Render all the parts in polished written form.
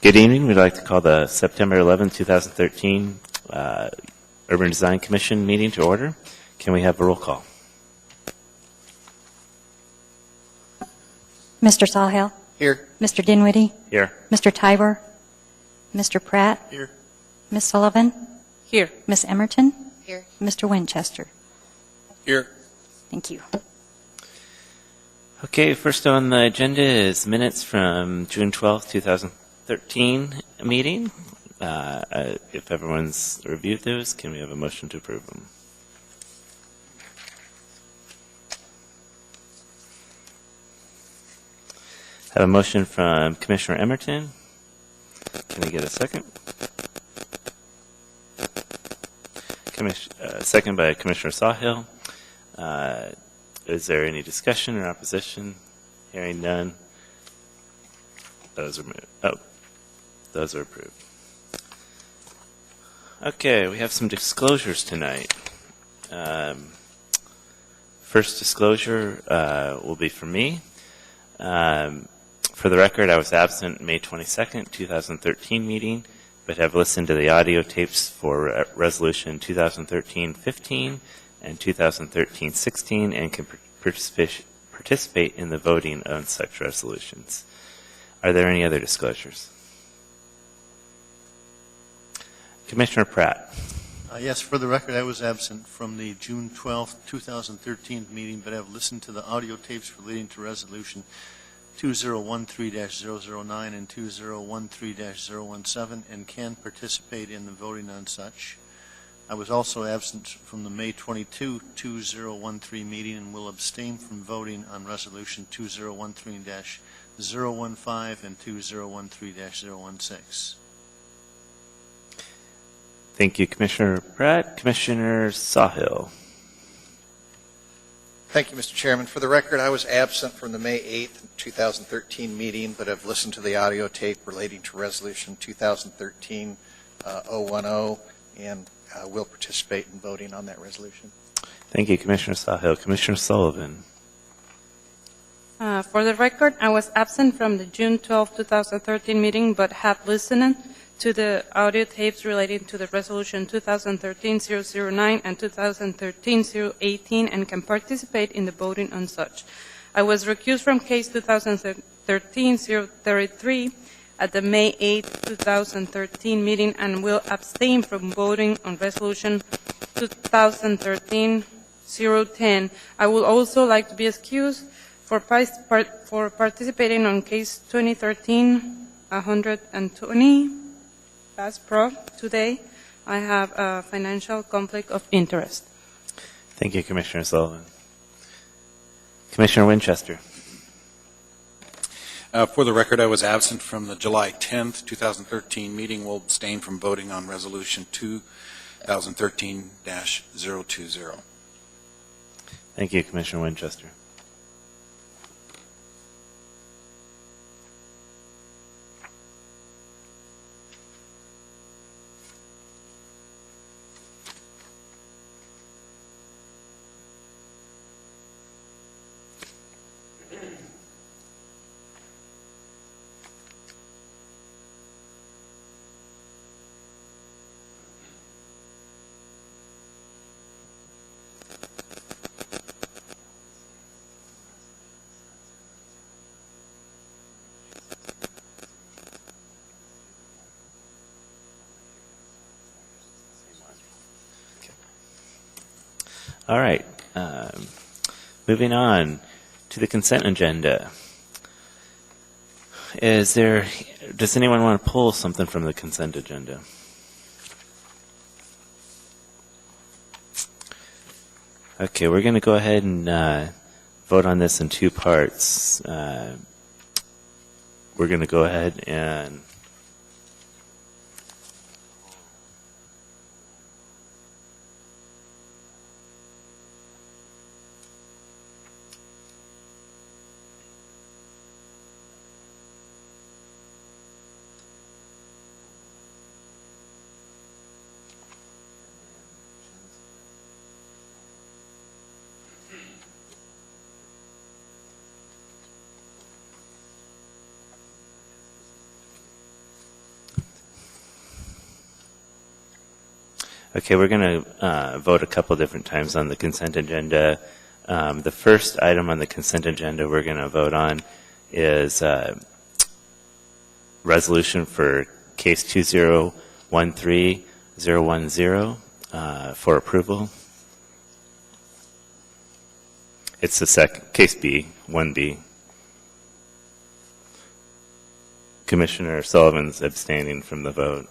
Good evening. We'd like to call the September 11, 2013 Urban Design Commission meeting to order. Can we have a roll call? Mr. Sawhill. Here. Mr. Dinwiddie. Here. Mr. Tiber. Mr. Pratt. Here. Ms. Sullivan. Here. Ms. Emerton. Here. Mr. Winchester. Here. Thank you. Okay, first on the agenda is minutes from June 12, 2013 meeting. If everyone's reviewed those, can we have a motion to approve them? Have a motion from Commissioner Emerton. Can we get a second? Second by Commissioner Sawhill. Is there any discussion or opposition? Hearing none. Those are approved. Okay, we have some disclosures tonight. First disclosure will be from me. For the record, I was absent May 22nd, 2013 meeting, but have listened to the audio tapes for Resolution 2013-15 and 2013-16 and can participate in the voting on such resolutions. Are there any other disclosures? Commissioner Pratt. Yes, for the record, I was absent from the June 12, 2013 meeting, but have listened to the audio tapes relating to Resolution 2013-009 and 2013-017 and can participate in the voting on such. I was also absent from the May 22, 2013 meeting and will abstain from voting on Resolution 2013-015 and 2013-016. Thank you, Commissioner Pratt. Commissioner Sawhill. Thank you, Mr. Chairman. For the record, I was absent from the May 8th, 2013 meeting, but have listened to the audio tape relating to Resolution 2013-010 and will participate in voting on that resolution. Thank you, Commissioner Sawhill. Commissioner Sullivan. For the record, I was absent from the June 12, 2013 meeting, but have listened to the audio tapes relating to the Resolution 2013-009 and 2013-018 and can participate in the voting on such. I was recused from case 2013-033 at the May 8, 2013 meeting and will abstain from voting on Resolution 2013-010. I would also like to be excused for participating on case 2013-120. As pro today, I have a financial conflict of interest. Thank you, Commissioner Sullivan. Commissioner Winchester. For the record, I was absent from the July 10th, 2013 meeting. Will abstain from voting on Resolution 2013-020. Thank you, Commissioner Winchester. All right. Moving on to the consent agenda. Does anyone want to pull something from the consent agenda? Okay, we're going to go ahead and vote on this in two parts. We're going to go ahead and Okay, we're going to vote a couple different times on the consent agenda. The first item on the consent agenda we're going to vote on is resolution for case 2013010 for approval. It's the second, case B, 1B. Commissioner Sullivan's abstaining from the vote.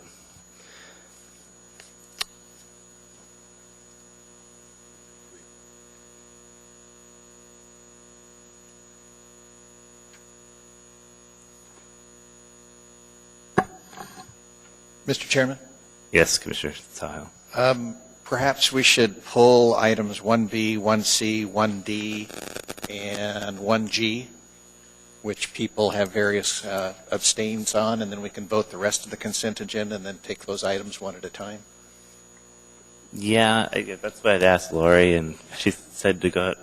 Mr. Chairman, Yes, Commissioner Sahil. perhaps we should pull items 1B, 1C, 1D, and 1G, which people have various abstains on, and then we can vote the rest of the consent agenda and then take those items one at a time. Yeah, that's what I'd asked Lori, and she said to go.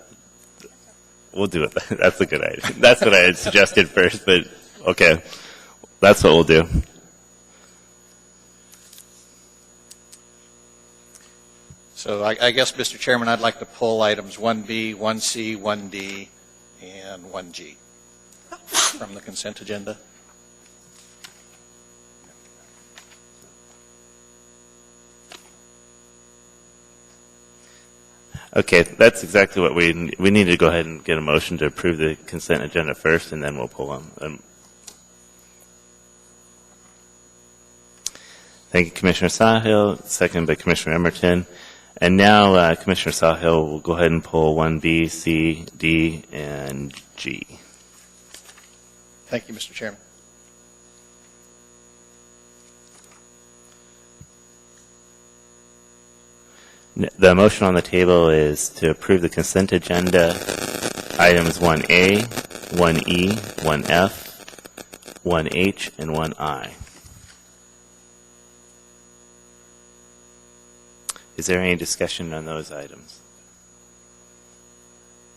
We'll do it. That's a good idea. That's what I had suggested first, but okay, that's what we'll do. So I guess, Mr. Chairman, I'd like to pull items 1B, 1C, 1D, and 1G from the consent agenda. Okay, that's exactly what we need to go ahead and get a motion to approve the consent agenda first, and then we'll pull them. Thank you, Commissioner Sahil. Second by Commissioner Emerton. And now Commissioner Sahil will go ahead and pull 1B, C, D, and G. Thank you, Mr. Chairman. The motion on the table is to approve the consent agenda items 1A, 1E, 1F, 1H, and 1I. Is there any discussion on those items?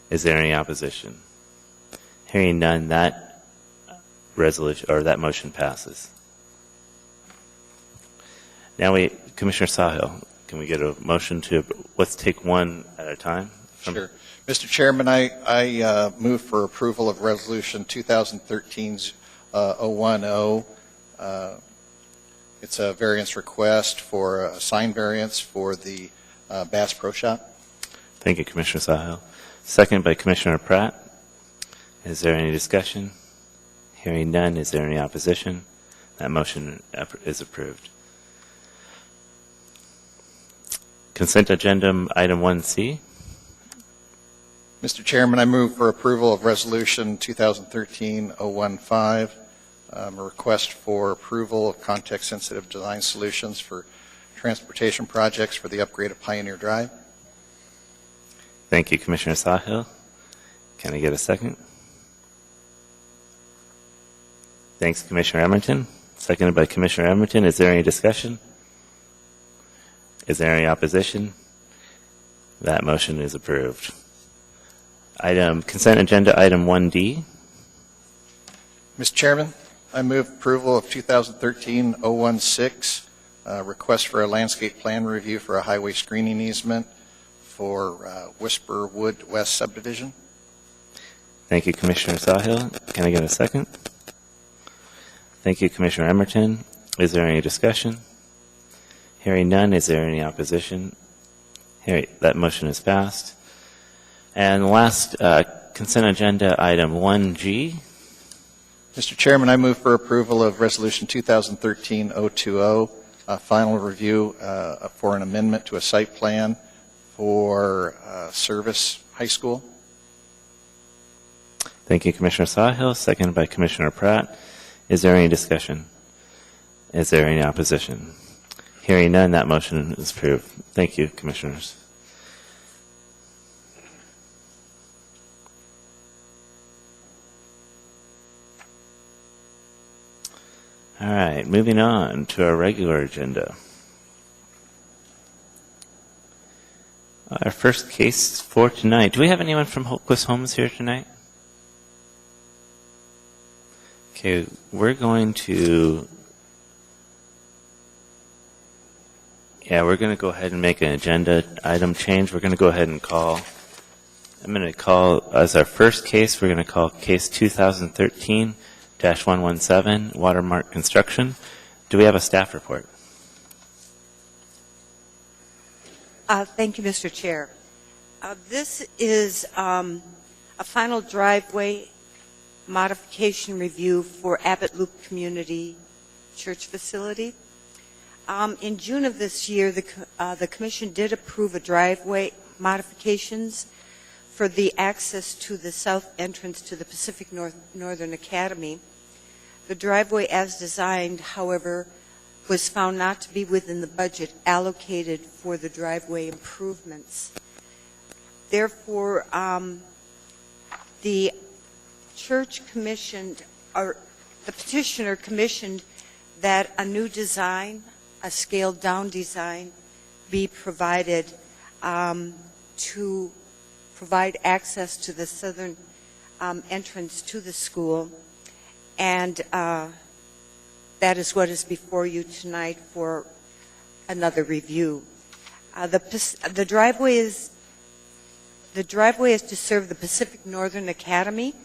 Is there any opposition? Hearing none, that resolution or that motion passes. Now Commissioner Sahil, can we get a motion to, let's take one at a time? Sure. Mr. Chairman, I move for approval of Resolution 2013-010. It's a variance request for a sign variance for the Bass Pro Shop. Thank you, Commissioner Sahil. Second by Commissioner Pratt. Is there any discussion? Hearing none, is there any opposition? That motion is approved. Consent agenda item 1C. Mr. Chairman, I move for approval of Resolution 2013-015, a request for approval of context-sensitive design solutions for transportation projects for the upgrade of Pioneer Drive. Thank you, Commissioner Sahil. Can I get a second? Thanks, Commissioner Emerton. Seconded by Commissioner Emerton. Is there any discussion? Is there any opposition? That motion is approved. Consent agenda item 1D. Mr. Chairman, I move approval of 2013-016, request for a landscape plan review for a highway screening easement for Whisper Wood West subdivision. Thank you, Commissioner Sahil. Can I get a second? Thank you, Commissioner Emerton. Is there any discussion? Hearing none, is there any opposition? That motion is passed. And the last consent agenda item 1G. Mr. Chairman, I move for approval of Resolution 2013-020, final review for an amendment to a site plan for Service High School. Thank you, Commissioner Sahil. Seconded by Commissioner Pratt. Is there any discussion? Is there any opposition? Hearing none, that motion is approved. Thank you, Commissioners. All right, moving on to our regular agenda. Our first case for tonight. Do we have anyone from Hopeless Homes here tonight? Okay, we're going to Yeah, we're going to go ahead and make an agenda item change. We're going to go ahead and I'm going to call, as our first case, we're going to call case 2013-117, Watermark Construction. Do we have a staff report? Thank you, Mr. Chair. This is a final driveway modification review for Abbott Loop Community Church Facility. In June of this year, the Commission did approve a driveway modifications for the access to the south entrance to the Pacific Northern Academy. The driveway as designed, however, was found not to be within the budget allocated for the driveway improvements. Therefore, the church commissioned, or the petitioner commissioned, that a new design, a scaled down design, be provided to provide access to the southern entrance to the school. And that is what is before you tonight for another review. The driveway is to serve the Pacific Northern Academy,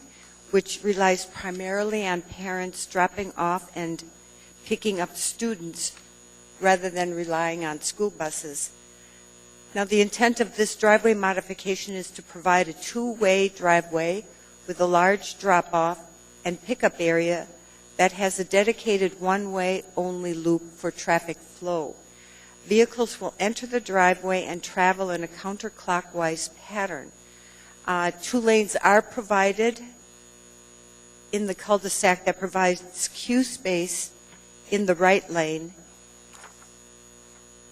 which relies primarily on parents dropping off and picking up students rather than relying on school buses. Now, the intent of this driveway modification is to provide a two-way driveway with a large drop-off and pickup area that has a dedicated one-way only loop for traffic flow. Vehicles will enter the driveway and travel in a counterclockwise pattern. 2 lanes are provided in the cul-de-sac that provides queue space in the right lane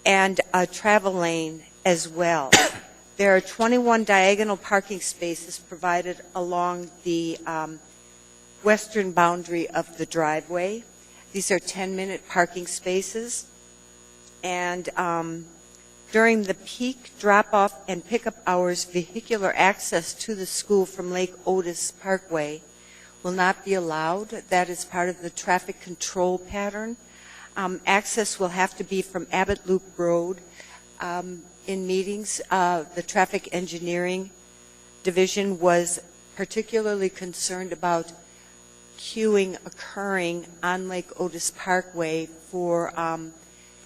and a travel lane as well. There are 21 diagonal parking spaces provided along the western boundary of the driveway. These are 10-minute parking spaces. And during the peak drop-off and pickup hours, vehicular access to the school from Lake Otis Parkway will not be allowed. That is part of the traffic control pattern. Access will have to be from Abbott Loop Road. In meetings, the Traffic Engineering Division was particularly concerned about queuing occurring on Lake Otis Parkway for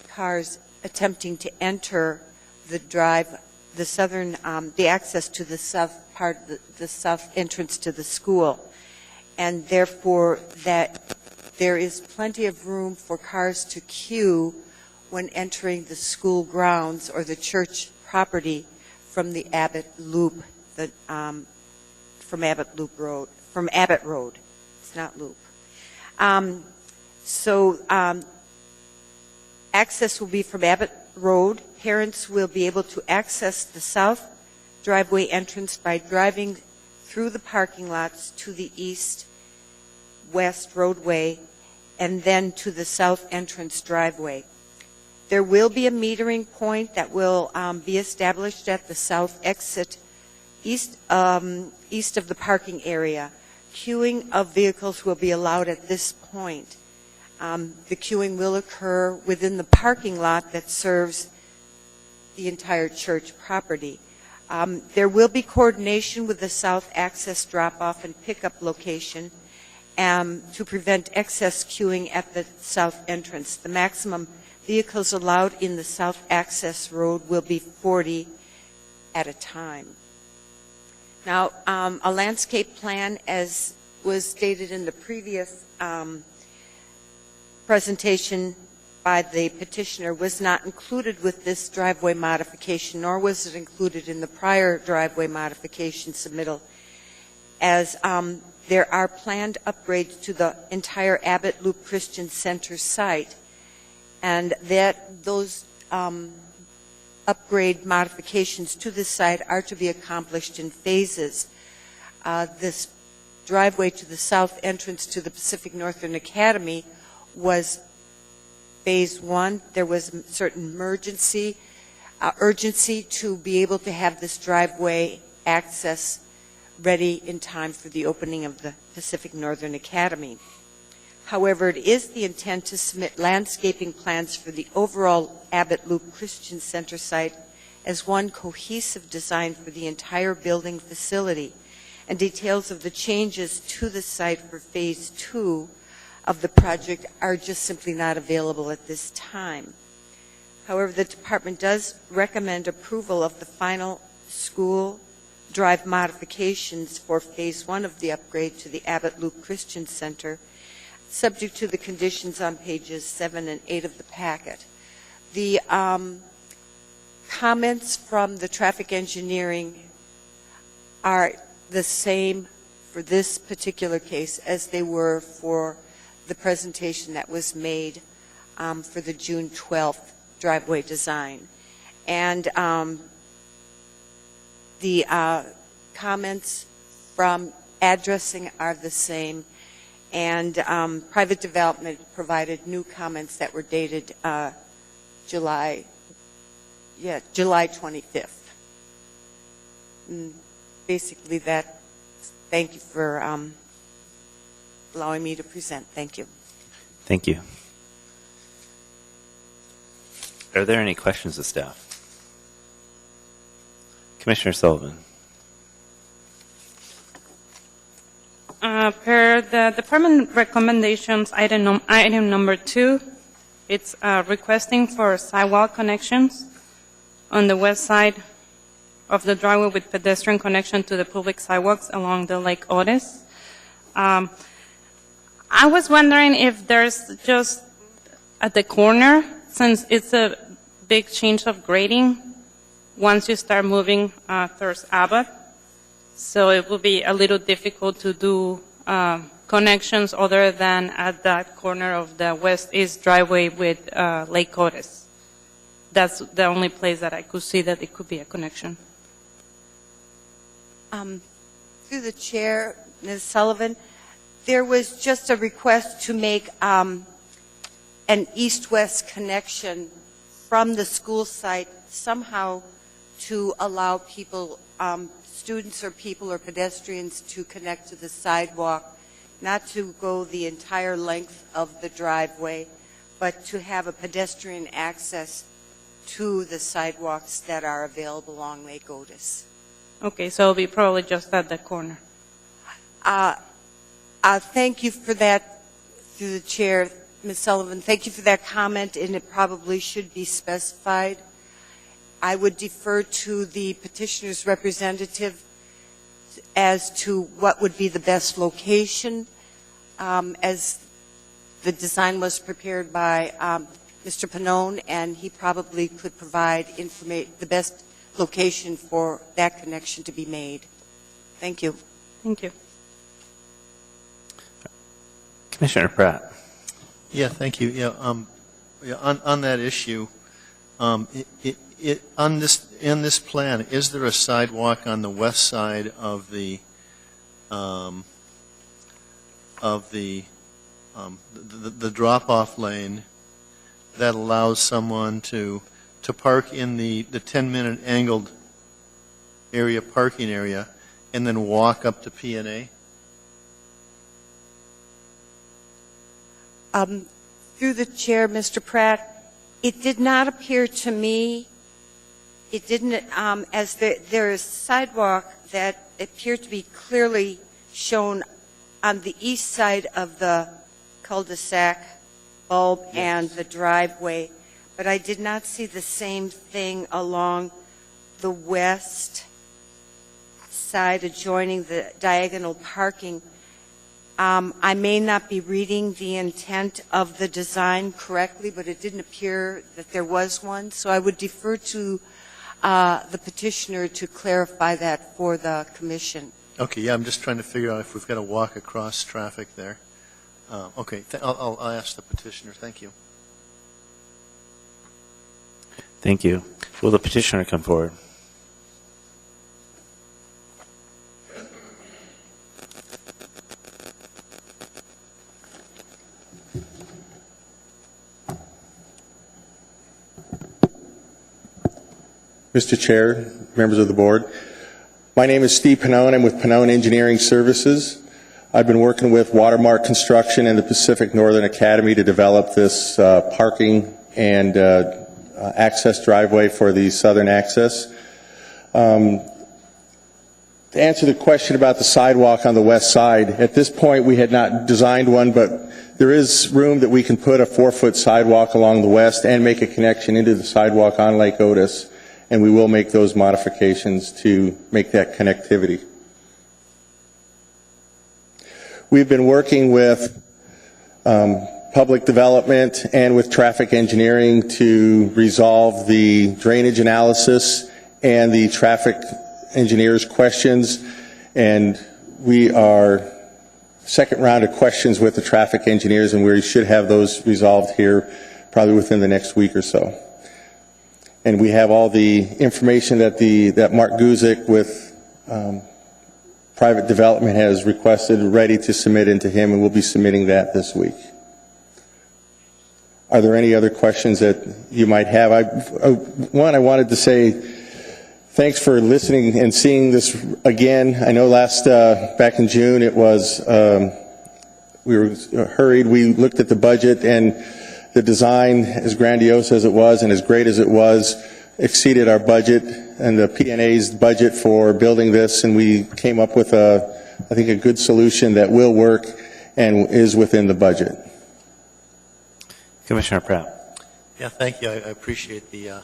cars attempting to enter the access to the south part, the south entrance to the school, and therefore that there is plenty of room for cars to queue when entering the school grounds or the church property from the Abbott Loop, from Abbott Road. It's not Loop. Access will be from Abbott Road. Parents will be able to access the south driveway entrance by driving through the parking lots to the east-west roadway and then to the south entrance driveway. There will be a metering point that will be established at the south exit east of the parking area. Queuing of vehicles will be allowed at this point. The queuing will occur within the parking lot that serves the entire church property. There will be coordination with the south access drop-off and pickup location to prevent excess queuing at the south entrance. The maximum vehicles allowed in the south access road will be 40 at a time. Now, a landscape plan, as was stated in the previous presentation by the petitioner, was not included with this driveway modification, nor was it included in the prior driveway modification submittal, as there are planned upgrades to the entire Abbott Loop Christian Center site, and that those upgrade modifications to this site are to be accomplished in phases. This driveway to the south entrance to the Pacific Northern Academy was phase 1. There was a certain urgency to be able to have this driveway access ready in time for the opening of the Pacific Northern Academy. However, it is the intent to submit landscaping plans for the overall Abbott Loop Christian Center site as one cohesive design for the entire building facility, and details of the changes to the site for Phase 2 of the project are just simply not available at this time. However, the department does recommend approval of the final school drive modifications for Phase 1 of the upgrade to the Abbott Loop Christian Center, subject to the conditions on pages 7 and 8 of the packet. The comments from the traffic engineering are the same for this particular case as they were for the presentation that was made for the June 12th driveway design. And the comments from addressing are the same, and private development provided new comments that were dated July 25th. Basically that. Thank you for allowing me to present. Thank you. Thank you. Are there any questions of staff? Commissioner Sullivan. Per the department recommendations, item number 2, it's requesting for sidewalk connections on the west side of the driveway with pedestrian connection to the public sidewalks along the Lake Otis. I was wondering if there's just at the corner, since it's a big change of grading once you start moving towards Abbott, so it will be a little difficult to do connections other than at that corner of the west-east driveway with Lake Otis. That's the only place that I could see that it could be a connection. Through the chair, Ms. Sullivan, there was just a request to make an east-west connection from the school site somehow to allow people, students or people or pedestrians to connect to the sidewalk, not to go the entire length of the driveway, but to have a pedestrian access to the sidewalks that are available along Lake Otis. Okay, so it'll be probably just at the corner. Thank you for that, through the chair, Ms. Sullivan. Thank you for that comment, and it probably should be specified. I would defer to the petitioner's representative as to what would be the best location, as the design was prepared by Mr. Pannone, and he probably could provide the best location for that connection to be made. Thank you. Thank you. Commissioner Pratt. Yeah, thank you. Yeah, on that issue, on this plan, is there a sidewalk on the west side of the drop-off lane that allows someone to park in the 10-minute angled area, parking area, and then walk up to P&A? Through the chair, Mr. Pratt, it did not appear to me, it didn't, as there is sidewalk that appeared to be clearly shown on the east side of the cul-de-sac bulb and the driveway, but I did not see the same thing along the west side adjoining the diagonal parking. I may not be reading the intent of the design correctly, but it didn't appear that there was one, so I would defer to the petitioner to clarify that for the commission. Okay, yeah, I'm just trying to figure out if we've got to walk across traffic there. Okay, I'll ask the petitioner. Thank you. Thank you. Will the petitioner come forward? Mr. Chair, members of the board, my name is Steve Pannone. I'm with Pannone Engineering Services. I've been working with Watermark Construction and the Pacific Northern Academy to develop this parking and access driveway for the southern access. To answer the question about the sidewalk on the west side, at this point we had not designed one, but there is room that we can put a 4-foot sidewalk along the west and make a connection into the sidewalk on Lake Otis, and we will make those modifications to make that connectivity. We've been working with public development and with traffic engineering to resolve the drainage analysis and the traffic engineers' questions, and we are second round of questions with the traffic engineers, and we should have those resolved here probably within the next week or so. And we have all the information that Mark Guzik with private development has requested ready to submit into him, and we'll be submitting that this week. Are there any other questions that you might have? I wanted to say thanks for listening and seeing this again. I know back in June it was, we were hurried. We looked at the budget, and the design, as grandiose as it was and as great as it was, exceeded our budget and the P&A's budget for building this, and we came up with I think a good solution that will work and is within the budget. Commissioner Pratt. Yeah, thank you. I appreciate a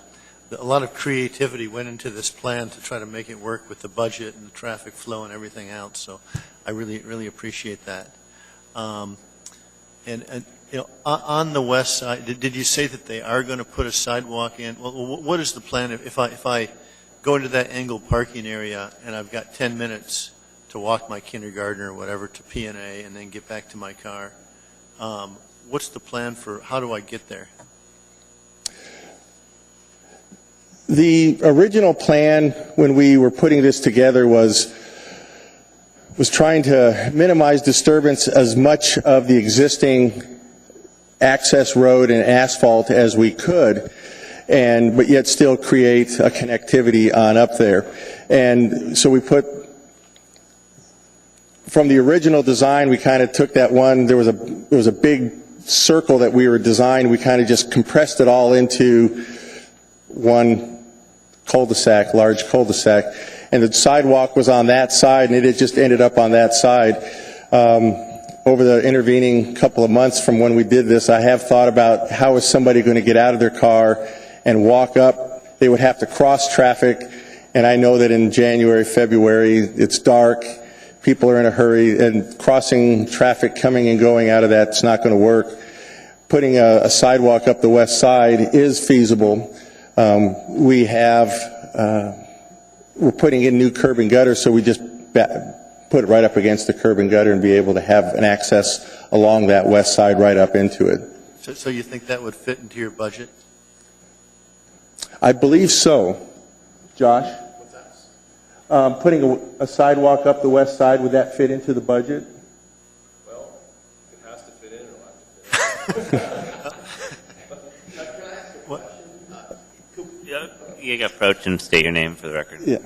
lot of creativity went into this plan to try to make it work with the budget and the traffic flow and everything else. So I really appreciate that. And you know, on the west side, did you say that they are going to put a sidewalk in? Well, what is the plan if I go into that angled parking area and I've got 10 minutes to walk my kindergarten or whatever to P&A and then get back to my car? What's the plan for how do I get there? The original plan when we were putting this together was trying to minimize disturbance as much of the existing access road and asphalt as we could, but yet still create a connectivity on up there. And so we put, from the original design, we kind of took that one, there was a big circle that we were designing, we kind of just compressed it all into one cul-de-sac, large cul-de-sac, and the sidewalk was on that side, and it just ended up on that side. Over the intervening couple of months from when we did this, I have thought about how is somebody going to get out of their car and walk up. They would have to cross traffic, and I know that in January, February, it's dark, people are in a hurry, and crossing traffic coming and going out of that's not going to work. Putting a sidewalk up the west side is feasible. We're putting in new curb and gutter, so we just put it right up against the curb and gutter and be able to have an access along that west side right up into it. So you think that would fit into your budget? I believe so. Josh? What's that? Putting a sidewalk up the west side, would that fit into the budget? Well, if it has to fit in, it'll have to fit in. You can approach and state your name for the record. Yeah.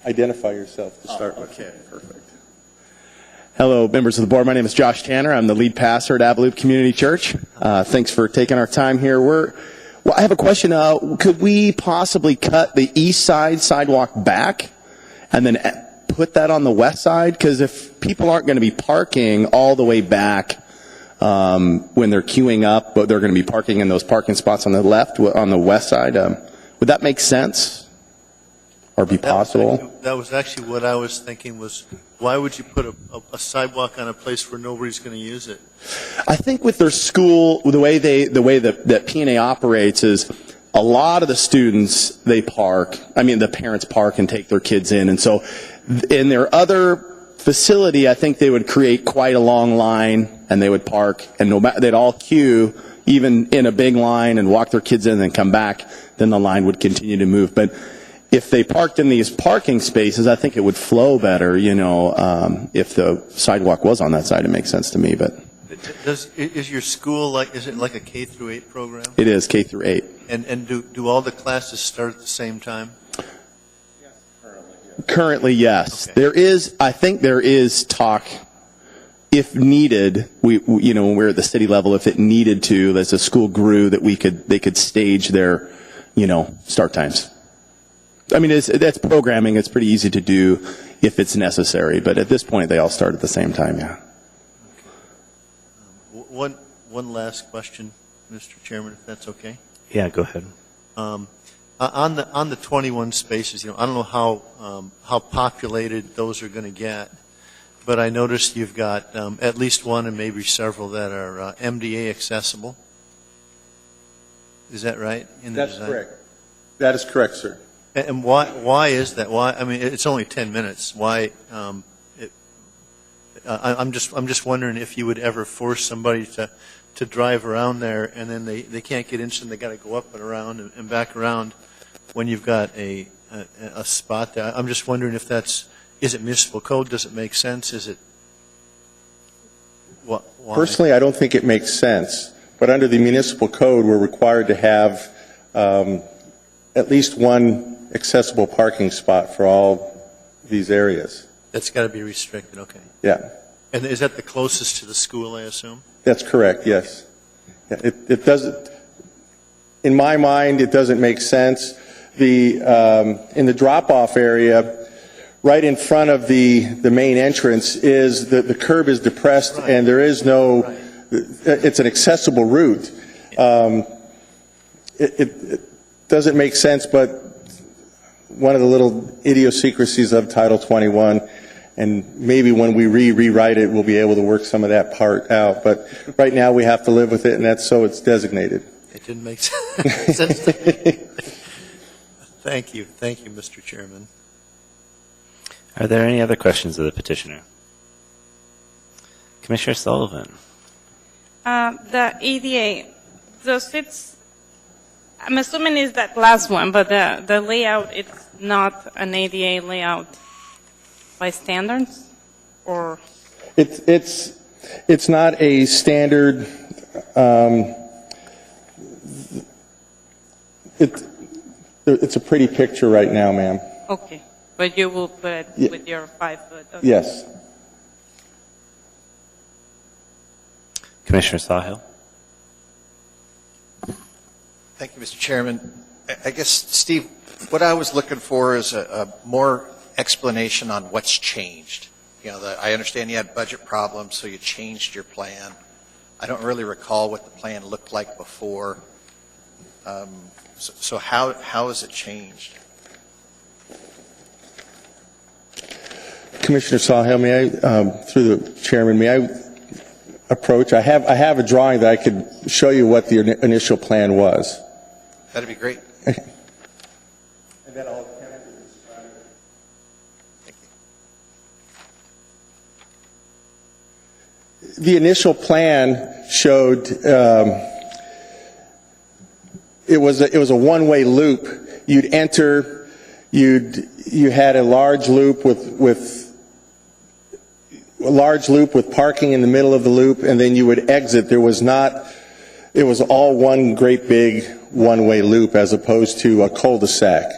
Identify yourself to start with. Okay, perfect. Hello, members of the board. My name is Josh Tanner. I'm the lead pastor at Avalute Community Church. Thanks for taking our time here. I have a question. Could we possibly cut the east side sidewalk back and then put that on the west side? Because if people aren't going to be parking all the way back when they're queuing up, but they're going to be parking in those parking spots on the left, on the west side, would that make sense or be possible? That was actually what I was thinking was, why would you put a sidewalk on a place where nobody's going to use it? I think with their school, the way that P&A operates is a lot of the students, they park. I mean, the parents park and take their kids in. And so in their other facility, I think they would create quite a long line and they would park and they'd all queue even in a big line and walk their kids in and then come back. Then the line would continue to move. But if they parked in these parking spaces, I think it would flow better, if the sidewalk was on that side. It makes sense to me, but. Is your school is it like a K through 8 program? It is K through 8. And do all the classes start at the same time? Yes, currently, Currently, yes. Okay. I think there is talk, if needed, when we're at the city level, if it needed to, as the school grew, that they could stage their, start times. I mean, that's programming. It's pretty easy to do if it's necessary. But at this point, they all start at the same time, yeah. One last question, Mr. Chairman, if that's okay. Yeah, go ahead. On the 21 spaces, I don't know how populated those are going to get, but I noticed you've got at least one and maybe several that are MDA accessible. Is that right? In the That's design? correct. That is correct, sir. And why is that? Why? I mean, it's only 10 minutes. Why? I'm just wondering if you would ever force somebody to drive around there and then they can't get in, so they got to go up and around and back around when you've got a spot there. I'm just wondering if is it municipal code? Does it make sense? Is it why? Personally, I don't think it makes sense. But under the municipal code, we're required to have at least one accessible parking spot for all these areas. That's got to be restricted. Okay. Yeah, And is that the closest to the school, I assume? that's correct, yes. Yeah, it doesn't, in my mind, it doesn't make sense. In the drop-off area, right in front of the main entrance is, the curb is depressed and there is no, it's an accessible route. It doesn't make sense, but one of the little idiosyncrasies of Title 21, and maybe when we rewrite it, we'll be able to work some of that part out. But right now, we have to live with it, and that's so it's designated. It didn't make sense to me. Thank you, Mr. Chairman. Are there any other questions of the petitioner? Commissioner Sullivan. The EDA, I'm assuming it's that last one, but the layout, it's not an ADA layout by standards, or? It's not a standard. It's a pretty picture right now, ma'am. Okay, but you will put it with your 5 foot? Okay. Yes. Commissioner Sawhill. Thank you, Mr. Chairman. I guess, Steve, what I was looking for is a more explanation on what's changed. I understand you had budget problems, so you changed your plan. I don't really recall what the plan looked like before. So how has it changed? Commissioner Sawhill, may I, through the chairman, may I approach? I have a drawing that I could show you what the initial plan was. That'd be great. And then I'll attempt to describe it. Thank you. The initial plan showed it was a one-way loop. You'd enter, you had a large loop with parking in the middle of the loop, and then you would exit. It was all one great big one-way loop as opposed to a cul-de-sac.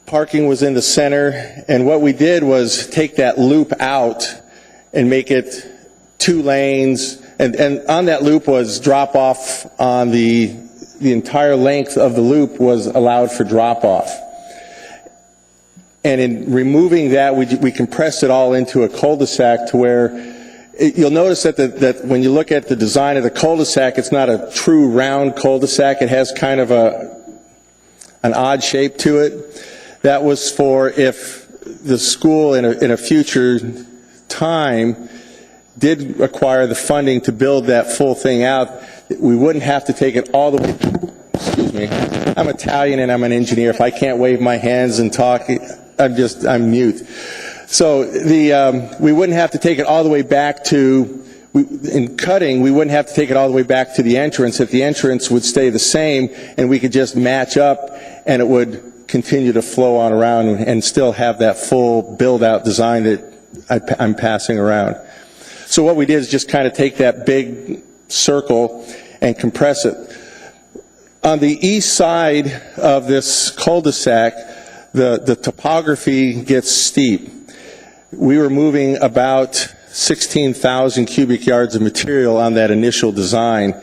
Parking was in the center, and what we did was take that loop out and make it 2 lanes, and on that loop was drop-off on the entire length of the loop was allowed for drop-off. And in removing that, we compressed it all into a cul-de-sac to where you'll notice that when you look at the design of the cul-de-sac, it's not a true round cul-de-sac. It has kind of an odd shape to it. That was for if the school in a future time did acquire the funding to build that full thing out, we wouldn't have to take it all the way. Excuse me. I'm Italian and I'm an engineer. If I can't wave my hands and talk, I'm mute. So we wouldn't have to take it all the way back to, in cutting, we wouldn't have to take it all the way back to the entrance. If the entrance would stay the same, and we could just match up, and it would continue to flow on around and still have that full build-out design that I'm passing around. So what we did is just kind of take that big circle and compress it. On the east side of this cul-de-sac, the topography gets steep. We were moving about 16,000 cubic yards of material on that initial design.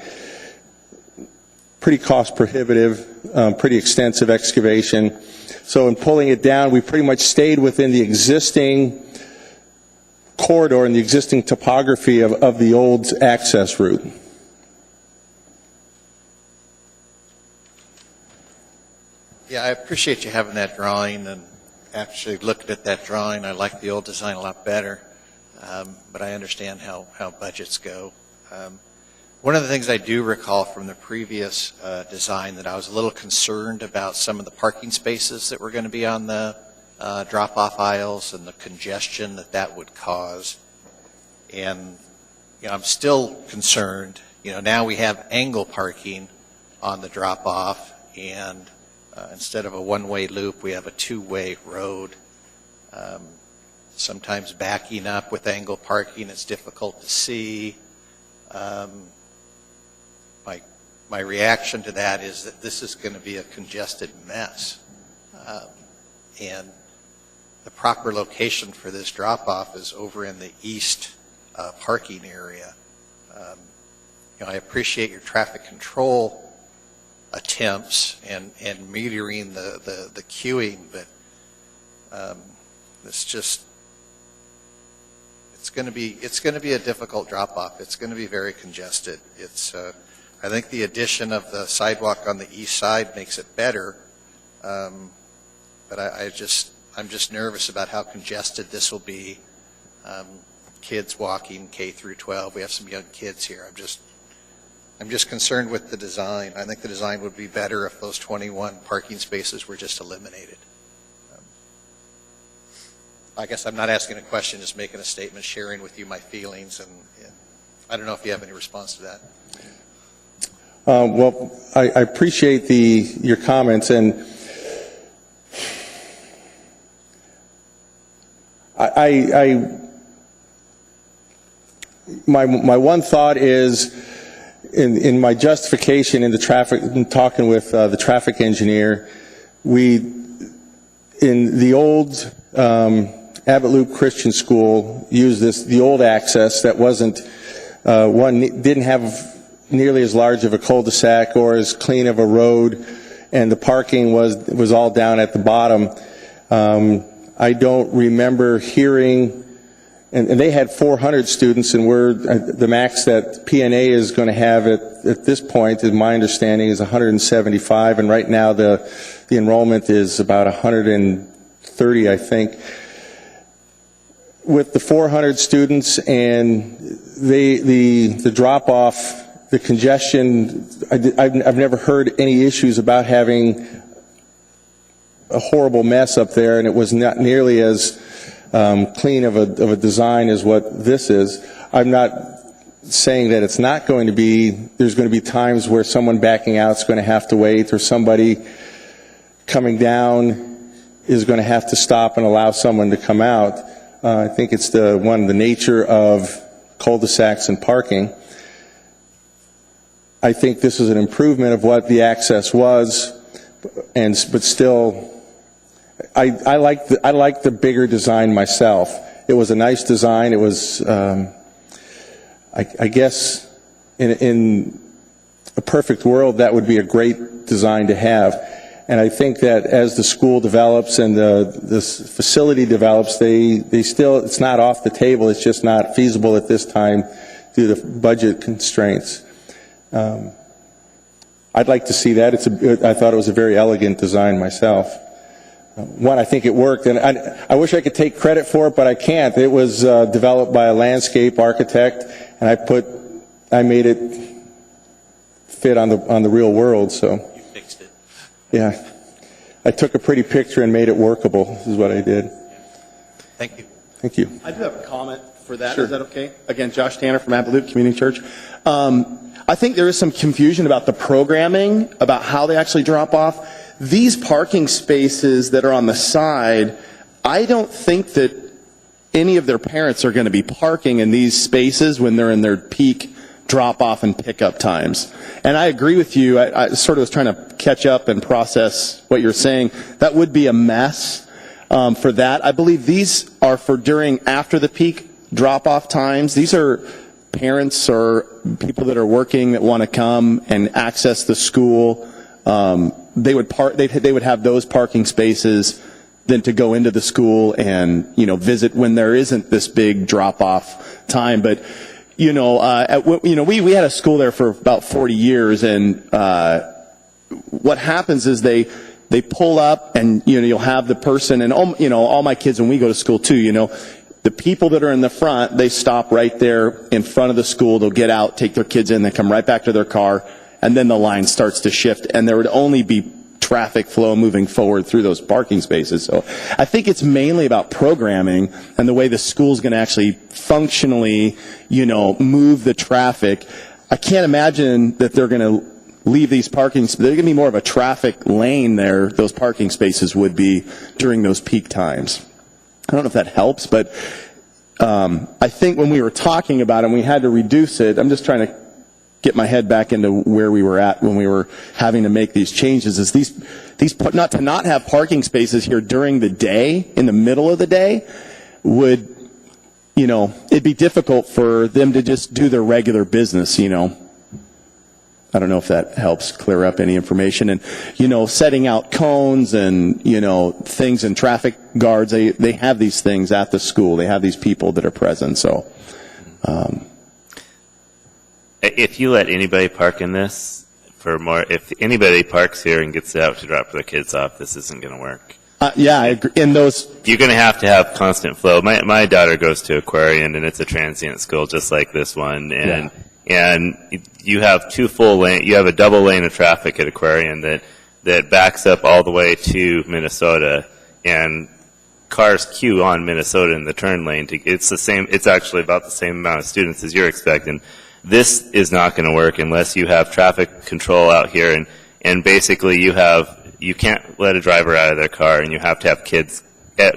Pretty cost prohibitive, pretty extensive excavation. So in pulling it down, we pretty much stayed within the existing corridor and the existing topography of the old access route. Yeah, I appreciate you having that drawing, and actually looking at that drawing, I like the old design a lot better, but I understand how budgets go. One of the things I do recall from the previous design that I was a little concerned about some of the parking spaces that were going to be on the drop-off aisles and the congestion that would cause. And I'm still concerned. Now we have angle parking on the drop-off, and instead of a one-way loop, we have a two-way road. Sometimes backing up with angle parking is difficult to see. My reaction to that is that this is going to be a congested mess. And the proper location for this drop-off is over in the east parking area. I appreciate your traffic control attempts and metering the queuing, but it's going to be a difficult drop-off. It's going to be very congested. I think the addition of the sidewalk on the east side makes it better, but I'm just nervous about how congested this will be. Kids walking K through 12. We have some young kids here. I'm just concerned with the design. I think the design would be better if those 21 parking spaces were just eliminated. I guess I'm not asking a question, just making a statement, sharing with you my feelings, and I don't know if you have any response to that. Well, I appreciate your comments, and my one thought is, in my justification in the traffic, in talking with the traffic engineer, in the old Abbott Loop Christian School used the old access that didn't have nearly as large of a cul-de-sac or as clean of a road, and the parking was all down at the bottom. I don't remember hearing, and they had 400 students, and the max that PNA is going to have at this point, in my understanding, is 175, and right now the enrollment is about 130, I think. With the 400 students and the drop-off, the congestion, I've never heard any issues about having a horrible mess up there, and it was not nearly as clean of a design as what this is. I'm not saying that it's not going to be. There's going to be times where someone backing out is going to have to wait, or somebody coming down is going to have to stop and allow someone to come out. I think it's the nature of cul-de-sacs and parking. I think this is an improvement of what the access was, but still, I like the bigger design myself. It was a nice design. It was, I guess, in a perfect world, that would be a great design to have. And I think that as the school develops and this facility develops, it's not off the table. It's just not feasible at this time due to budget constraints. I'd like to see that. I thought it was a very elegant design myself. I think it worked, and I wish I could take credit for it, but I can't. It was developed by a landscape architect, and I made it fit on the real world. So You fixed it. yeah, I took a pretty picture and made it workable. This is what I did. Thank you. Thank you. I do have a comment for that. Sure. Is that okay? Again, Josh Tanner from Abbott Loop Community Church. I think there is some confusion about the programming, about how they actually drop off. These parking spaces that are on the side, I don't think that any of their parents are going to be parking in these spaces when they're in their peak drop-off and pickup times. And I agree with you. I sort of was trying to catch up and process what you're saying. That would be a mess for that. I believe these are for after the peak drop-off times. These are parents or people that are working that want to come and access the school. They would have those parking spaces then to go into the school and, visit when there isn't this big drop-off time. But, we had a school there for about 40 years, and what happens is they pull up, and, you'll have the person, and, all my kids, when we go to school too, the people that are in the front, they stop right there in front of the school. They'll get out, take their kids in, they come right back to their car, and then the line starts to shift, and there would only be traffic flow moving forward through those parking spaces. So I think it's mainly about programming and the way the school's going to actually functionally, move the traffic. I can't imagine that they're going to leave these parking spaces. They're going to be more of a traffic lane there, those parking spaces would be during those peak times. I don't know if that helps, but I think when we were talking about it and we had to reduce it, I'm just trying to get my head back into where we were at when we were having to make these changes, is these not have parking spaces here during the day, in the middle of the day, would, it'd be difficult for them to just do their regular business, I don't know if that helps clear up any information. And, setting out cones and, things and traffic guards, they have these things at the school. They have these people that are present, so. If you let anybody park in this if anybody parks here and gets out to drop their kids off, this isn't going to work. Yeah, I agree. In those, you're going to have constant flow. My daughter goes to Aquarian, and it's a transient school just like this one, and you have you have a double lane of traffic at Aquarian that backs up all the way to Minnesota, and cars queue on Minnesota in the turn lane. It's actually about the same amount of students as you're expecting. This is not going to work unless you have traffic control out here, and basically you can't let a driver out of their car, and you have to have kids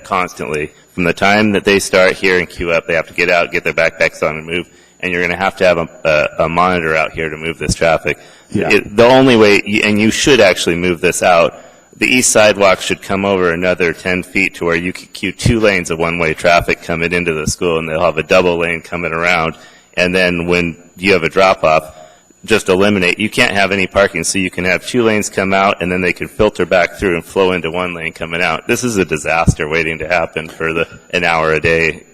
constantly. From the time that they start here and queue up, they have to get out, get their backpacks on, and move, and you're going to have a monitor out here to move this traffic. Yeah. The only way, and you should actually move this out, the east sidewalk should come over another 10 feet to where you could queue 2 lanes of one-way traffic coming into the school, and they'll have a double lane coming around. And then when you have a drop-off, just eliminate. You can't have any parking, so you can have 2 lanes come out, and then they can filter back through and flow into 1 lane coming out. This is a disaster waiting to happen for an hour a day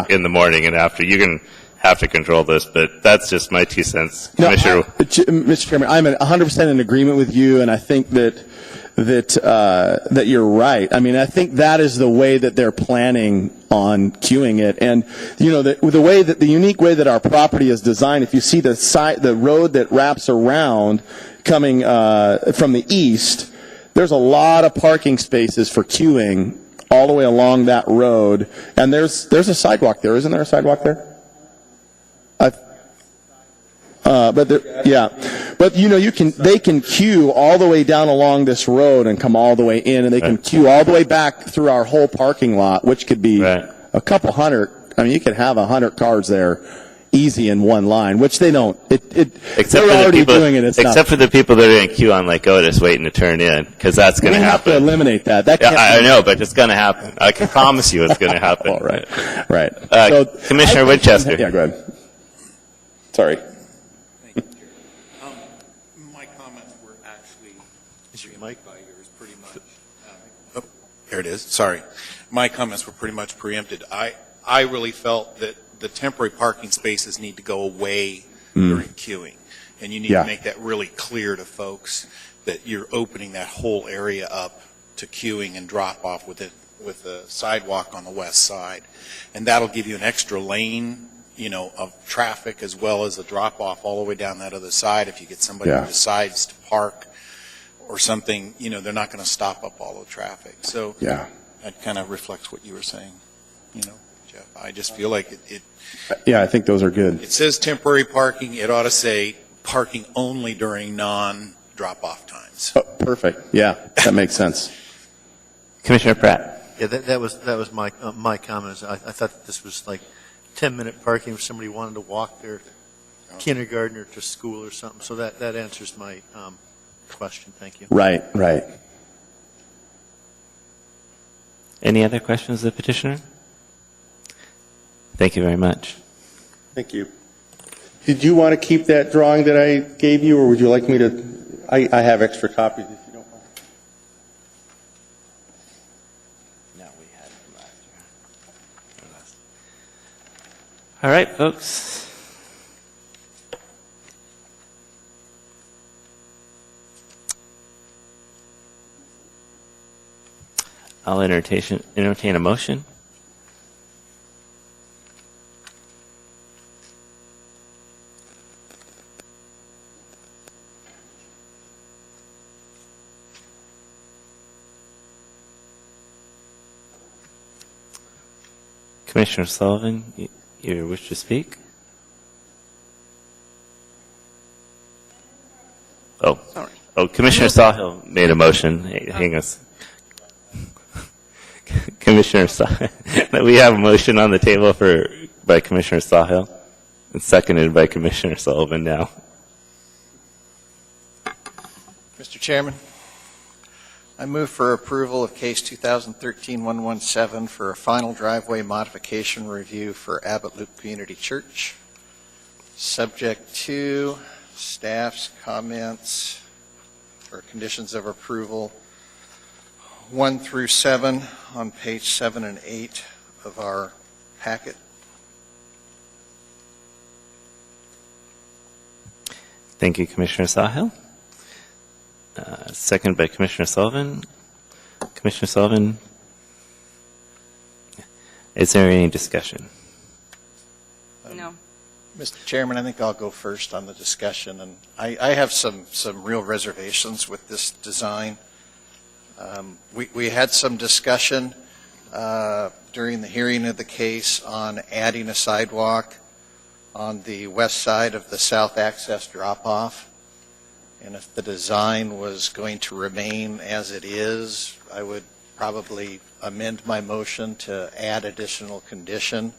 in the morning and after. You're going to have to control this, but that's just my 2 cents. Commissioner. Mr. Chairman, I'm 100% in agreement with you, and I think that you're right. I mean, I think that is the way that they're planning on queuing it. And, the unique way that our property is designed, if you see the road that wraps around coming from the east, there's a lot of parking spaces for queuing all the way along that road. And there's a sidewalk there. Isn't there a sidewalk there? But they can queue all the way down along this road and come all the way in, and they can queue all the way back through our whole parking lot, which could be a couple hundred. I mean, you could have 100 cars there easy in one line, which they don't. They're already doing it. Except for the people that are in queue on Lake Otis waiting to turn in, because that's going to happen. We have to eliminate that. I know, but it's going to happen. I can promise you it's going to happen. All right. Right. Commissioner Winchester. Yeah, go ahead. Sorry. My comments were actually Mike? by yours pretty much. There it is. Sorry. My comments were pretty much preempted. I really felt that the temporary parking spaces need to go away during queuing. And you need to make that really clear to folks that you're opening that whole area up to queuing and drop off with the sidewalk on the west side. And that'll give you an extra lane of traffic as well as a drop-off all the way down that other side. If you get somebody who decides to park or something, they're not going to stop up all the traffic. So that kind of reflects what you were saying, Jeff. I just feel like I think those are good. It says temporary parking. It ought to say parking only during non-drop-off times. Oh, perfect. Yeah, that makes sense. Commissioner Pratt. Yeah, that was my comment. I thought that this was like 10-minute parking if somebody wanted to walk their kindergarten or to school or something. So that answers my question. Thank you. Right, right. Any other questions of the petitioner? Thank you very much. Thank you. Did you want to keep that drawing that I gave you, or would you like me to? I have extra copies if you don't mind. No, we had it from last year. All right, folks. I'll entertain a motion. Commissioner Sullivan, you wish to speak? Oh, Sorry. oh, Commissioner Sawhill made a motion. Hey, hang on. Commissioner Sawhill, we have a motion on the table by Commissioner Sawhill and seconded by Commissioner Sullivan now. Mr. Chairman, I move for approval of case 2013-117 for a final driveway modification review for Abbott Loop Community Church, subject to staff's comments or conditions of approval 1 through 7 on page 7 and 8 of our packet. Thank you, Commissioner Sawhill. Second by Commissioner Sullivan. Commissioner Sullivan, is there any discussion? No. Mr. Chairman, I think I'll go first on the discussion, and I have some real reservations with this design. We had some discussion during the hearing of the case on adding a sidewalk on the west side of the south access drop-off. And if the design was going to remain as it is, I would probably amend my motion to add additional condition.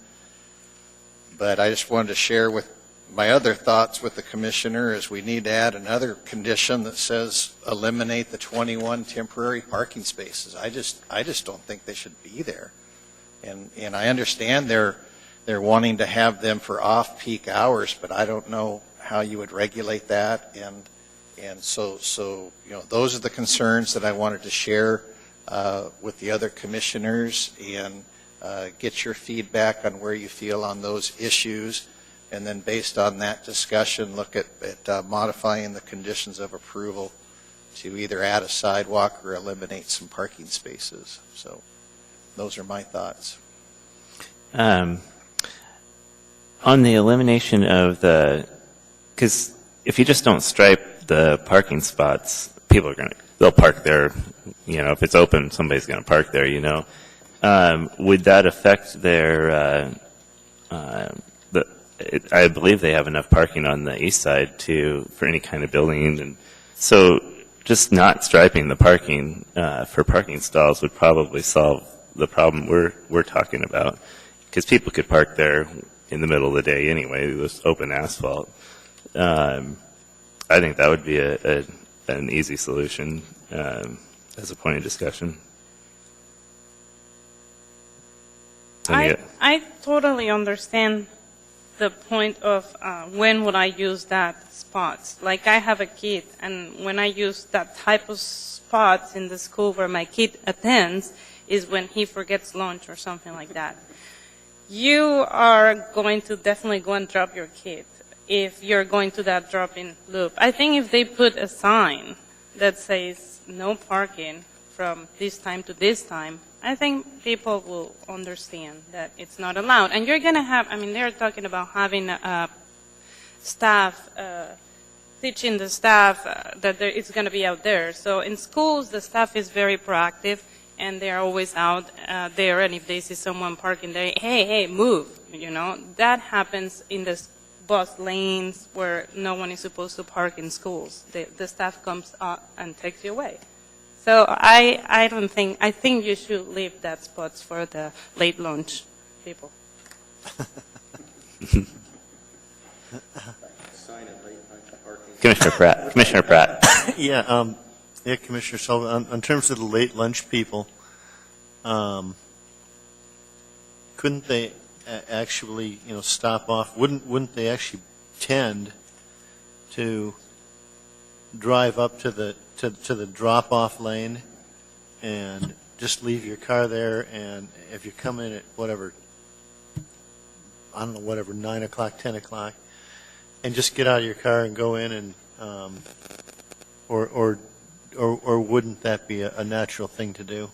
But I just wanted to share with my other thoughts with the commissioner is we need to add another condition that says eliminate the 21 temporary parking spaces. I just don't think they should be there. And I understand they're wanting to have them for off-peak hours, but I don't know how you would regulate that. And so those are the concerns that I wanted to share with the other commissioners and get your feedback on where you feel on those issues. And then based on that discussion, look at modifying the conditions of approval to either add a sidewalk or eliminate some parking spaces. So those are my thoughts. On the elimination of because if you just don't stripe the parking spots, people are they'll park there. If it's open, somebody's going to park there, Would that affect their, I believe they have enough parking on the east side for any kind of building. And so just not striping the parking for parking stalls would probably solve the problem we're talking about. Because people could park there in the middle of the day anyway, this open asphalt. I think that would be an easy solution as a point of discussion. I totally understand the point of when would I use that spots. Like I have a kid, and when I use that type of spots in the school where my kid attends is when he forgets lunch or something like that. You are going to definitely go and drop your kid if you're going to that drop-in loop. I think if they put a sign that says no parking from this time to this time, I think people will understand that it's not allowed. And you're going to have, they're talking about having staff, teaching the staff that it's going to be out there. So in schools, the staff is very proactive, and they're always out there, and if they see someone parking there, hey, move, That happens in the bus lanes where no one is supposed to park in schools. The staff comes up and takes you away. So I think you should leave that spots for the late lunch people. Commissioner Pratt. Yeah, Commissioner Sullivan, in terms of the late lunch people, couldn't they actually, stop off? Wouldn't they actually tend to drive up to the drop-off lane and just leave your car there, and if you come in at whatever, 9 o'clock, 10 o'clock, and just get out of your car and go in and, or wouldn't that be a natural thing to do?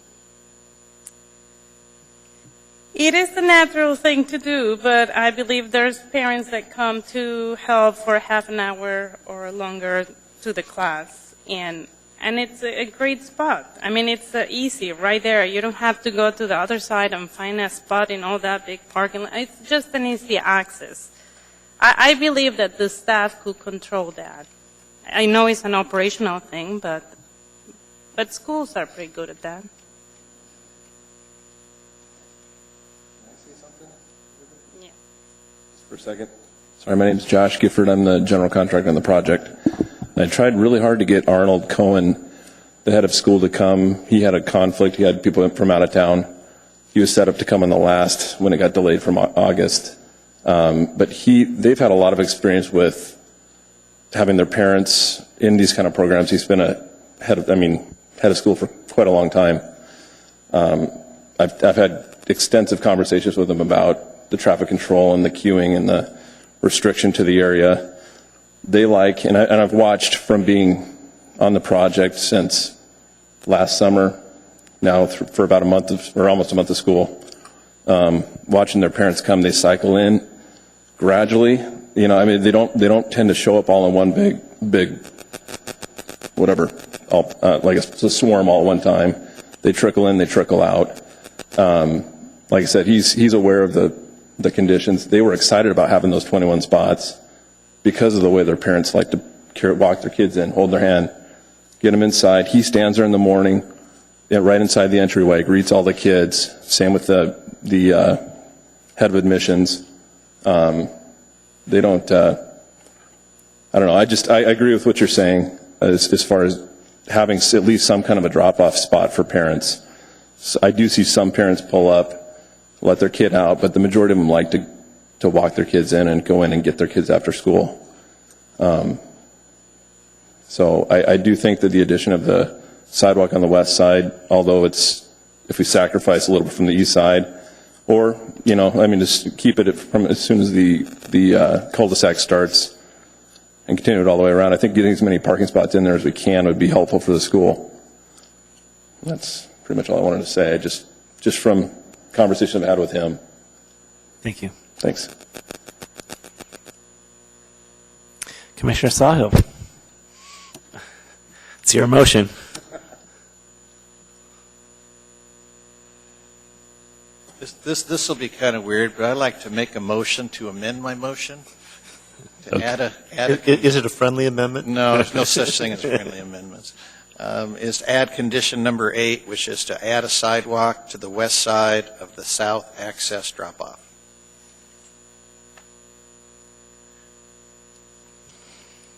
It is a natural thing to do, but I believe there's parents that come to help for half an hour or longer to the class, and it's a great spot. I mean, it's easy right there. You don't have to go to the other side and find a spot in all that big parking lot. It's just an easy access. I believe that the staff could control that. I know it's an operational thing, but schools are pretty good at that. For a second. Sorry, my name is Josh Gifford. I'm the general contractor on the project. I tried really hard to get Arnold Cohen, the head of school, to come. He had a conflict. He had people from out of town. He was set up to come on the last when it got delayed from August. But they've had a lot of experience with having their parents in these kind of programs. He's been a head of school for quite a long time. I've had extensive conversations with him about the traffic control and the queuing and the restriction to the area. They like, and I've watched from being on the project since last summer, now for about a month or almost a month of school, watching their parents come. They cycle in gradually. They don't tend to show up all in one big whatever, like a swarm all at one time. They trickle in, they trickle out. Like I said, he's aware of the conditions. They were excited about having those 21 spots because of the way their parents like to walk their kids in, hold their hand, get them inside. He stands there in the morning, right inside the entryway, greets all the kids. Same with the head of admissions. They don't. I don't know. I agree with what you're saying as far as having at least some kind of a drop-off spot for parents. So I do see some parents pull up, let their kid out, but the majority of them like to walk their kids in and go in and get their kids after school. So I do think that the addition of the sidewalk on the west side, although if we sacrifice a little bit from the east side, or, just keep it from as soon as the cul-de-sac starts and continue it all the way around, I think getting as many parking spots in there as we can would be helpful for the school. That's pretty much all I wanted to say, just from conversation I've had with him. Thank you. Thanks. Commissioner Sawhill. It's your motion. This will be kind of weird, but I'd like to make a motion to amend my motion. To add a Is it a friendly amendment? No, there's no such thing as friendly amendments. Is to add condition number 8, which is to add a sidewalk to the west side of the south access drop-off.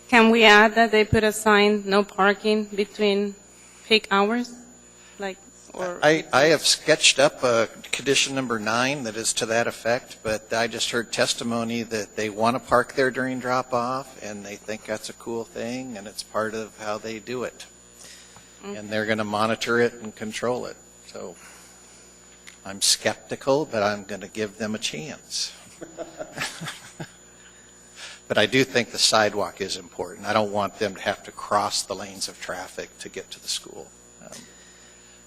Can we add that they put a sign, no parking between peak hours? I have sketched up a condition number 9 that is to that effect, but I just heard testimony that they want to park there during drop-off, and they think that's a cool thing, and it's part of how they do it. And they're going to monitor it and control it. So I'm skeptical, but I'm going to give them a chance. But I do think the sidewalk is important. I don't want them to have to cross the lanes of traffic to get to the school.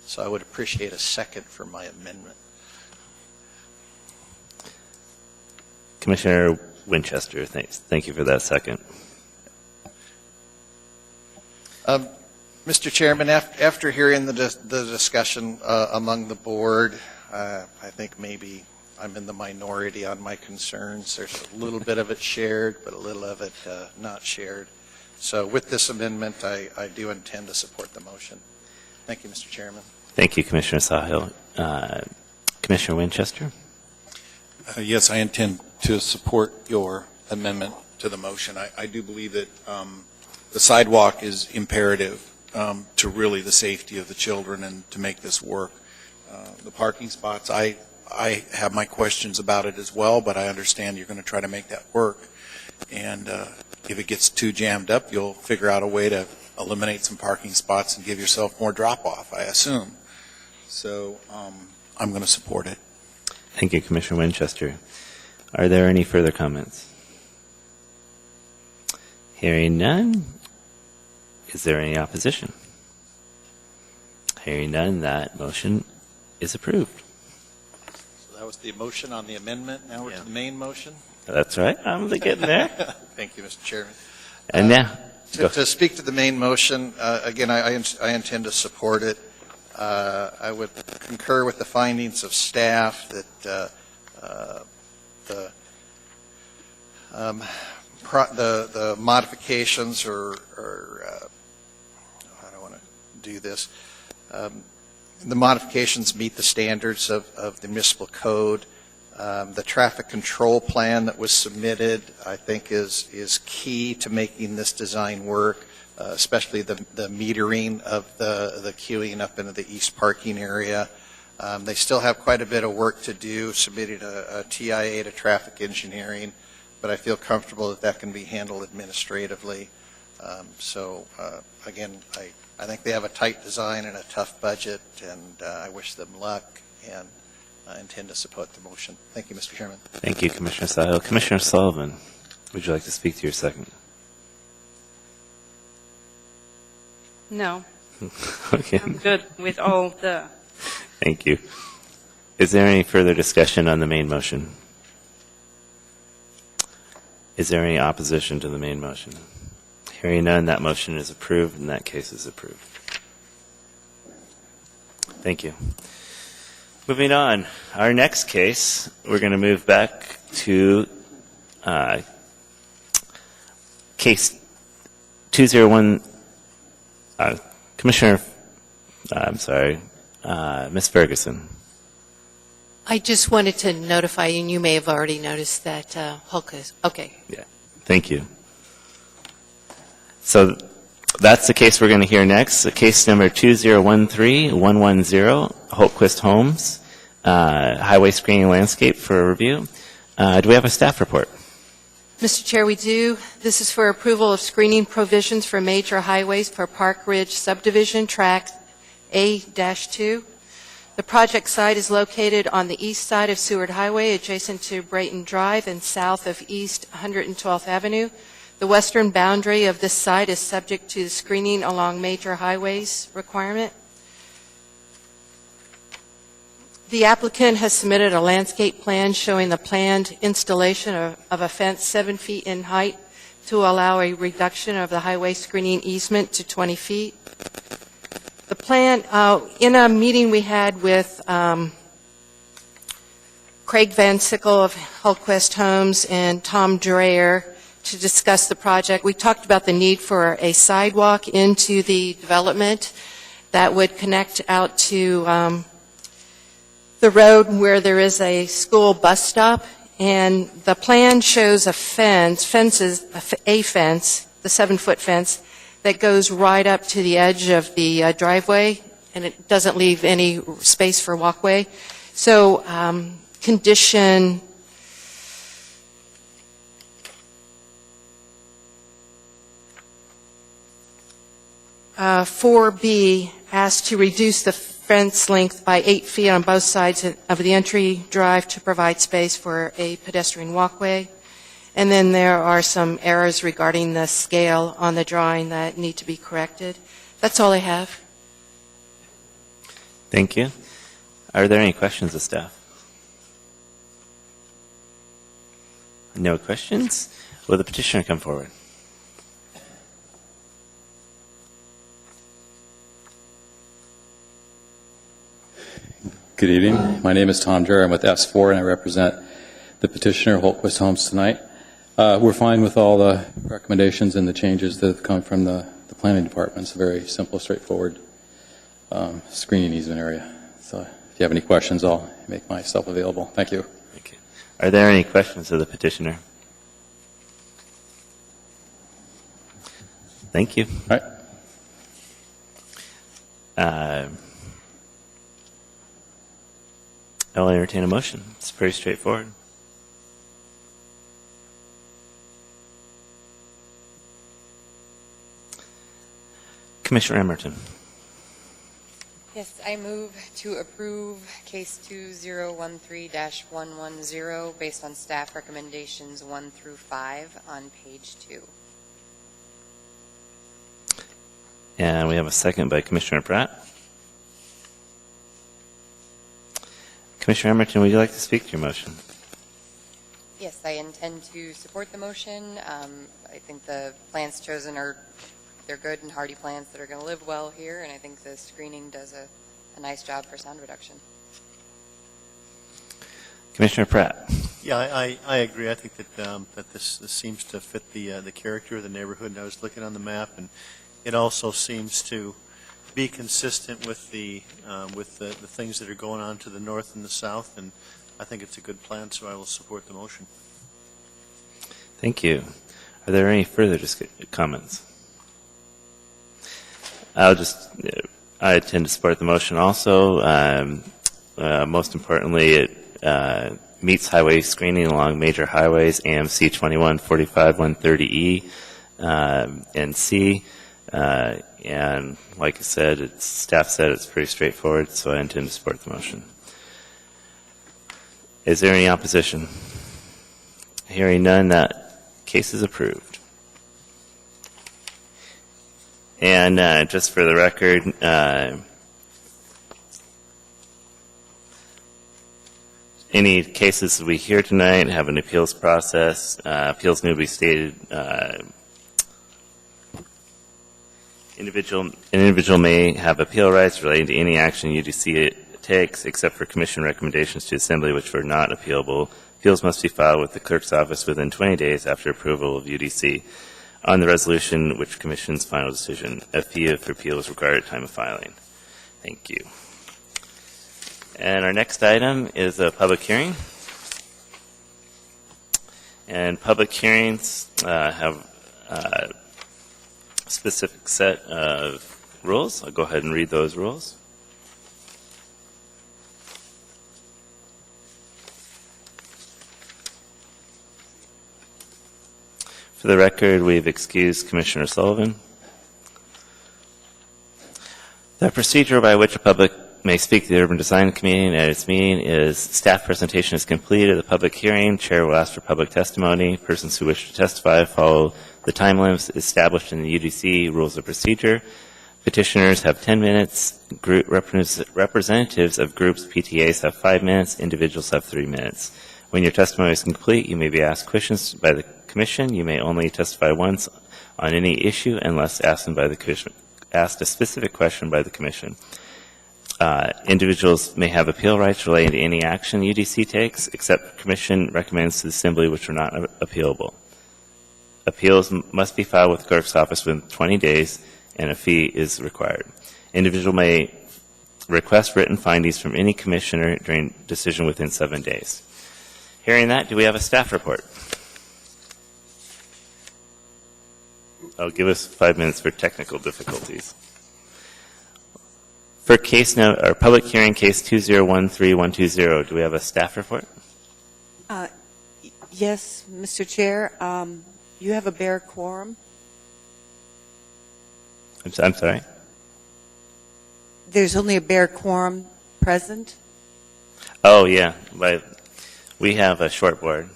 So I would appreciate a second for my amendment. Commissioner Winchester, thank you for that second. Mr. Chairman, after hearing the discussion among the board, I think maybe I'm in the minority on my concerns. There's a little bit of it shared, but a little of it not shared. So with this amendment, I do intend to support the motion. Thank you, Mr. Chairman. Thank you, Commissioner Sawhill. Commissioner Winchester? Yes, I intend to support your amendment to the motion. I do believe that the sidewalk is imperative to really the safety of the children and to make this work. The parking spots, I have my questions about it as well, but I understand you're going to try to make that work. And if it gets too jammed up, you'll figure out a way to eliminate some parking spots and give yourself more drop-off, I assume. So I'm going to support it. Thank you, Commissioner Winchester. Are there any further comments? Hearing none, is there any opposition? Hearing none, that motion is approved. So that was the motion on the amendment. Now we're to the main motion. That's right. I'm getting there. Thank you, Mr. Chairman. And now, go. To speak to the main motion, again, I intend to support it. I would concur with the findings of staff that the modifications or I don't want to do this. The modifications meet the standards of the municipal code. The traffic control plan that was submitted, I think, is key to making this design work, especially the metering of the queuing up into the east parking area. They still have quite a bit of work to do, submitting a TIA to traffic engineering, but I feel comfortable that that can be handled administratively. Again, I think they have a tight design and a tough budget, and I wish them luck, and I intend to support the motion. Thank you, Mr. Chairman. Thank you, Commissioner Sahil. Commissioner Sullivan, would you like to speak to your second? No, Okay. I'm good with all the, Thank you. Is there any further discussion on the main motion? Is there any opposition to the main motion? Hearing none, that motion is approved, and that case is approved. Thank you. Moving on, our next case, we're going to move back to case 201, Commissioner, Ms. Ferguson. I just wanted to notify you, and you may have already noticed that Hulk is, okay. Yeah, thank you. So that's the case we're going to hear next. The case number 2013110, Holtquist Homes, highway screening landscape for a review. Do we have a staff report? Mr. Chair, we do. This is for approval of screening provisions for major highways for Park Ridge Subdivision Tract A-2. The project site is located on the east side of Seward Highway, adjacent to Brayton Drive and south of East 112th Avenue. The western boundary of this site is subject to the screening along major highways requirement. The applicant has submitted a landscape plan showing the planned installation of a fence 7 feet in height to allow a reduction of the highway screening easement to 20 feet. The plan, in a meeting we had with Craig Van Sickle of Holtquist Homes and Tom Dreyer to discuss the project, we talked about the need for a sidewalk into the development that would connect out to the road where there is a school bus stop, and the plan shows a fence, the 7-foot fence, that goes right up to the edge of the driveway, and it doesn't leave any space for walkway. So condition 4B asks to reduce the fence length by 8 feet on both sides of the entry drive to provide space for a pedestrian walkway. And then there are some errors regarding the scale on the drawing that need to be corrected. That's all I have. Thank you. Are there any questions of staff? No questions? Will the petitioner come forward? Good evening. My name is Tom Dreyer. I'm with S4, and I represent the petitioner, Holtquist Homes, tonight. We're fine with all the recommendations and the changes that have come from the planning department. It's a very simple, straightforward screening easement area. So if you have any questions, I'll make myself available. Thank you. Thank you. Are there any questions of the petitioner? Thank you. All right. I'll entertain a motion. It's pretty straightforward. Commissioner Emerton. Yes, I move to approve case 2013-110 based on staff recommendations 1 through 5 on page 2. And we have a second by Commissioner Pratt. Commissioner Emerton, would you like to speak to your motion? Yes, I intend to support the motion. I think the plants chosen they're good and hardy plants that are going to live well here, and I think the screening does a nice job for sound reduction. Commissioner Pratt. Yeah, I agree. I think that this seems to fit the character of the neighborhood. And I was looking on the map, and it also seems to be consistent with the things that are going on to the north and the south, and I think it's a good plan, so I will support the motion. Thank you. Are there any further comments? I tend to support the motion also. Most importantly, it meets highway screening along major highways, AMC 21, 45, 130E, and C. And like I said, staff said it's pretty straightforward, so I intend to support the motion. Is there any opposition? Hearing none, that case is approved. And just for the record, any cases we hear tonight have an appeals process. Appeals need to be stated. An individual may have appeal rights relating to any action UDC takes, except for commission recommendations to assembly which were not appealable. Appeals must be filed with the clerk's office within 20 days after approval of UDC on the resolution which commission's final decision. A fee for appeal is required at time of filing. Thank you. And our next item is a public hearing. And public hearings have a specific set of rules. I'll go ahead and read those rules. For the record, we've excused Commissioner Sullivan. The procedure by which a public may speak to the Urban Design Committee at its meeting is staff presentation is completed. The public hearing, chair will ask for public testimony. Persons who wish to testify follow the time limits established in the UDC rules of procedure. Petitioners have 10 minutes. Group representatives of groups, PTAs, have 5 minutes. Individuals have 3 minutes. When your testimony is complete, you may be asked questions by the Commission. You may only testify once on any issue unless asked by the Commission, asked a specific question by the Commission. Individuals may have appeal rights relating to any action UDC takes, except Commission recommends to the Assembly which are not appealable. Appeals must be filed with the clerk's office within 20 days, and a fee is required. Individual may request written findings from any commissioner during decision within 7 days. Hearing that, do we have a staff report? I'll give us 5 minutes for technical difficulties. For case note, or public hearing case 2013120, do we have a staff report? Yes, Mr. Chair. You have a bare quorum. I'm sorry? There's only a bare quorum present. Oh, yeah. We have a short board.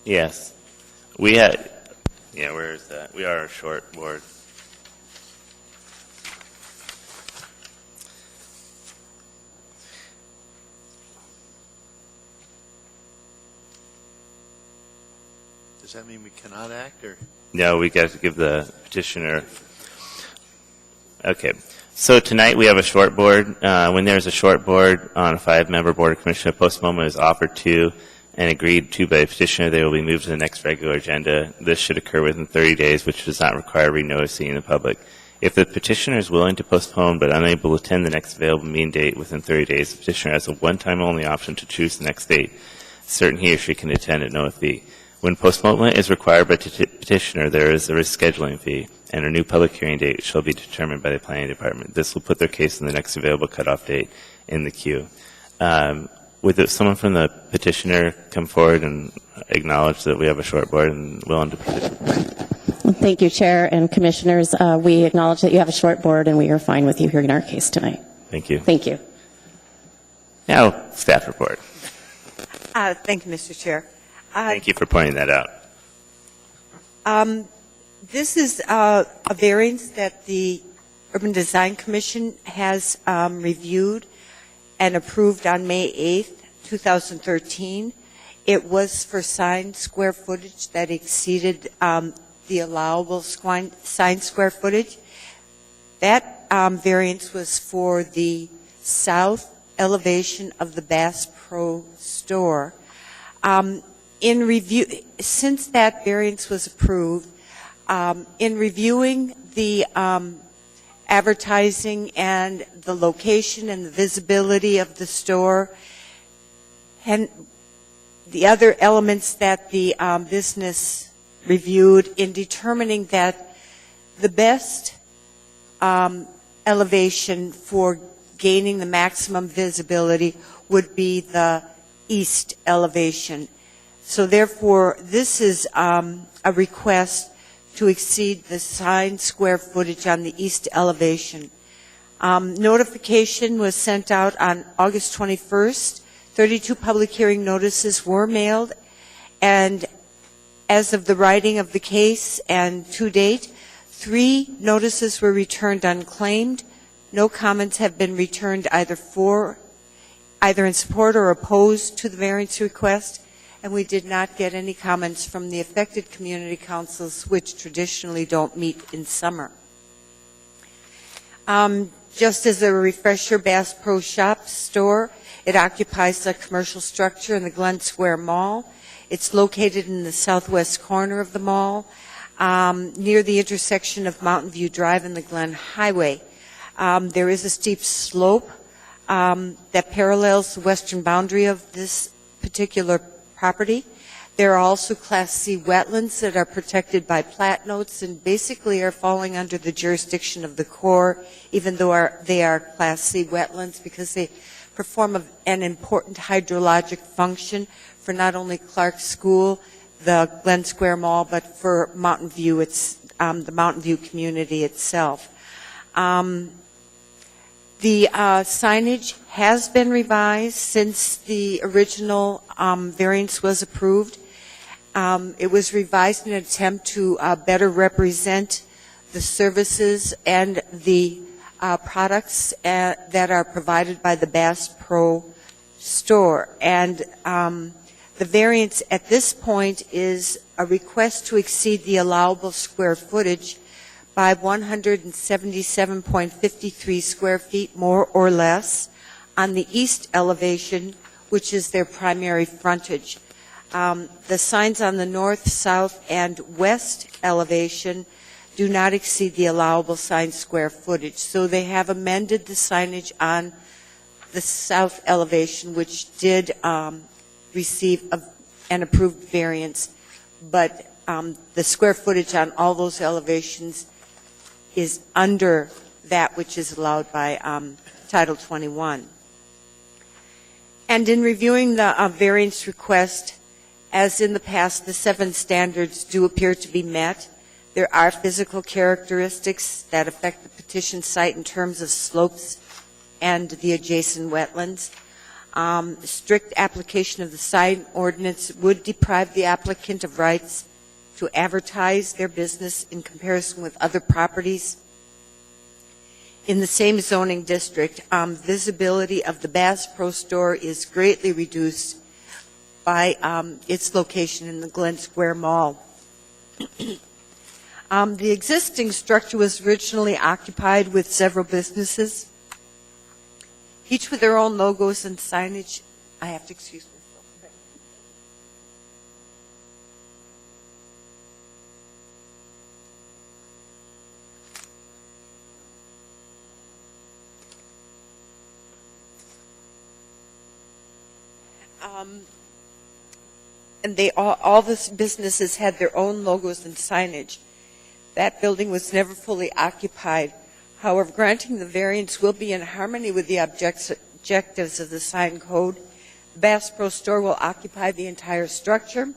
Yes. We had, yeah, where is that? We are a short board. Does that mean we cannot act, or? No, we got to give the petitioner. Okay. So tonight we have a short board. When there's a short board on a 5-member board of commission, a postponement is offered to and agreed to by the petitioner. They will be moved to the next regular agenda. This should occur within 30 days, which does not require renoticing the public. If the petitioner is willing to postpone but unable to attend the next available meeting date within 30 days, the petitioner has a one-time only option to choose the next date. Certain he or she can attend at no fee. When postponement is required by petitioner, there is a rescheduling fee, and a new public hearing date shall be determined by the planning department. This will put their case in the next available cutoff date in the queue. Would someone from the petitioner come forward and acknowledge that we have a short board and willing to petition? Thank you, Chair and Commissioners. We acknowledge that you have a short board, and we are fine with you hearing our case tonight. Thank you. Thank you. Now, staff report. Thank you, Mr. Chair. Thank you for pointing that out. This is a variance that the Urban Design Commission has reviewed and approved on May 8th, 2013. It was for sign square footage that exceeded the allowable sign square footage. That variance was for the south elevation of the Bass Pro store. In review, since that variance was approved, in reviewing the advertising and the location and the visibility of the store and the other elements that the business reviewed, in determining that the best elevation for gaining the maximum visibility would be the east elevation. So therefore, this is a request to exceed the sign square footage on the east elevation. Notification was sent out on August 21st. 32 public hearing notices were mailed, and as of the writing of the case and to date, 3 notices were returned unclaimed. No comments have been returned either in support or opposed to the variance request, and we did not get any comments from the affected community councils, which traditionally don't meet in summer. Just as a refresher, Bass Pro Shop store, it occupies a commercial structure in the Glen Square Mall. It's located in the southwest corner of the mall, near the intersection of Mountain View Drive and the Glen Highway. There is a steep slope that parallels the western boundary of this particular property. There are also Class C wetlands that are protected by plat notes and basically are falling under the jurisdiction of the Corps, even though they are Class C wetlands, because they perform an important hydrologic function for not only Clark School, the Glen Square Mall, but for Mountain View, the Mountain View community itself. The signage has been revised since the original variance was approved. It was revised in an attempt to better represent the services and the products that are provided by the Bass Pro store. And the variance at this point is a request to exceed the allowable square footage by 177.53 square feet, more or less, on the east elevation, which is their primary frontage. The signs on the north, south, and west elevation do not exceed the allowable sign square footage. So they have amended the signage on the south elevation, which did receive an approved variance, but the square footage on all those elevations is under that which is allowed by Title 21. And in reviewing the variance request, as in the past, the 7 standards do appear to be met. There are physical characteristics that affect the petition site in terms of slopes and the adjacent wetlands. Strict application of the sign ordinance would deprive the applicant of rights to advertise their business in comparison with other properties in the same zoning district. Visibility of the Bass Pro store is greatly reduced by its location in the Glen Square Mall. The existing structure was originally occupied with several businesses, each with their own logos and signage. I have to excuse myself. and all the businesses had their own logos and signage. That building was never fully occupied. However, granting the variance will be in harmony with the objectives of the sign code. Bass Pro Store will occupy the entire structure.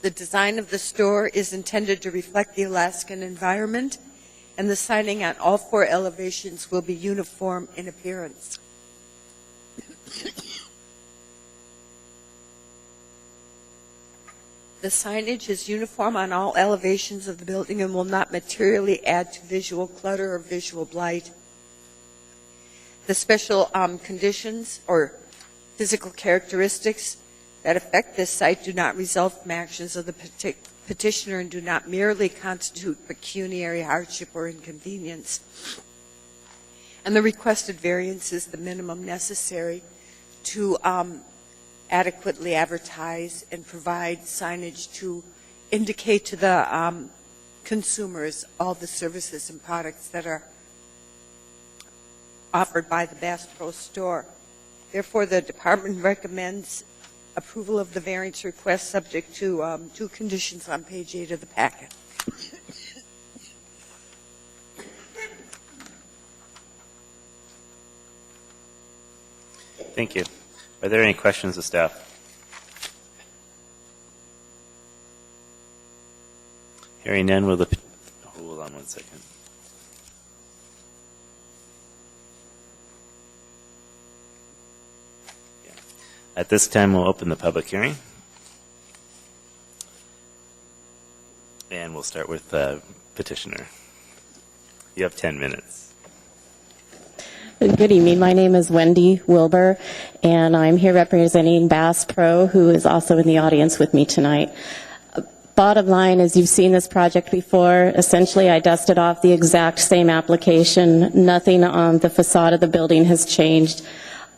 The design of the store is intended to reflect the Alaskan environment, and the signing on all 4 elevations will be uniform in appearance. The signage is uniform on all elevations of the building and will not materially add to visual clutter or visual blight. The special conditions or physical characteristics that affect this site do not result from actions of the petitioner and do not merely constitute pecuniary hardship or inconvenience. And the requested variance is the minimum necessary to adequately advertise and provide signage to indicate to the consumers all the services and products that are offered by the Bass Pro Store. Therefore, the department recommends approval of the variance request subject to 2 conditions on page 8 of the packet. Thank you. Are there any questions of staff? Hearing none, will the... Hold on one second. Yeah. At this time, we'll open the public hearing. And we'll start with the petitioner. You have 10 minutes. Good evening. My name is Wendy Wilbur, and I'm here representing Bass Pro, who is also in the audience with me tonight. Bottom line is, you've seen this project before. Essentially, I dusted off the exact same application. Nothing on the facade of the building has changed,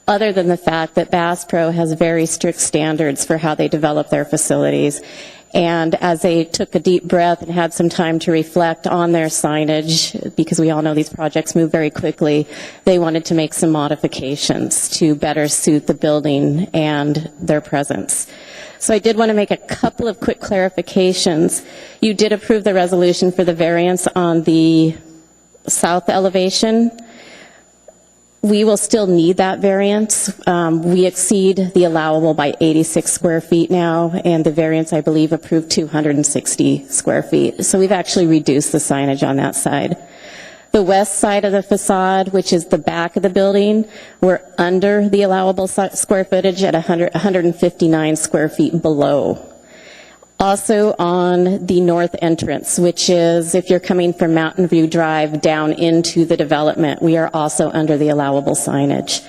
other than the fact that Bass Pro has very strict standards for how they develop their facilities. And as they took a deep breath and had some time to reflect on their signage, because we all know these projects move very quickly, they wanted to make some modifications to better suit the building and their presence. So I did want to make a couple of quick clarifications. You did approve the resolution for the variance on the south elevation. We will still need that variance. We exceed the allowable by 86 square feet now, and the variance, I believe, approved 260 square feet. So we've actually reduced the signage on that side. The west side of the facade, which is the back of the building, we're under the allowable square footage at 159 square feet below. Also on the north entrance, which is if you're coming from Mountain View Drive down into the development, we are also under the allowable signage.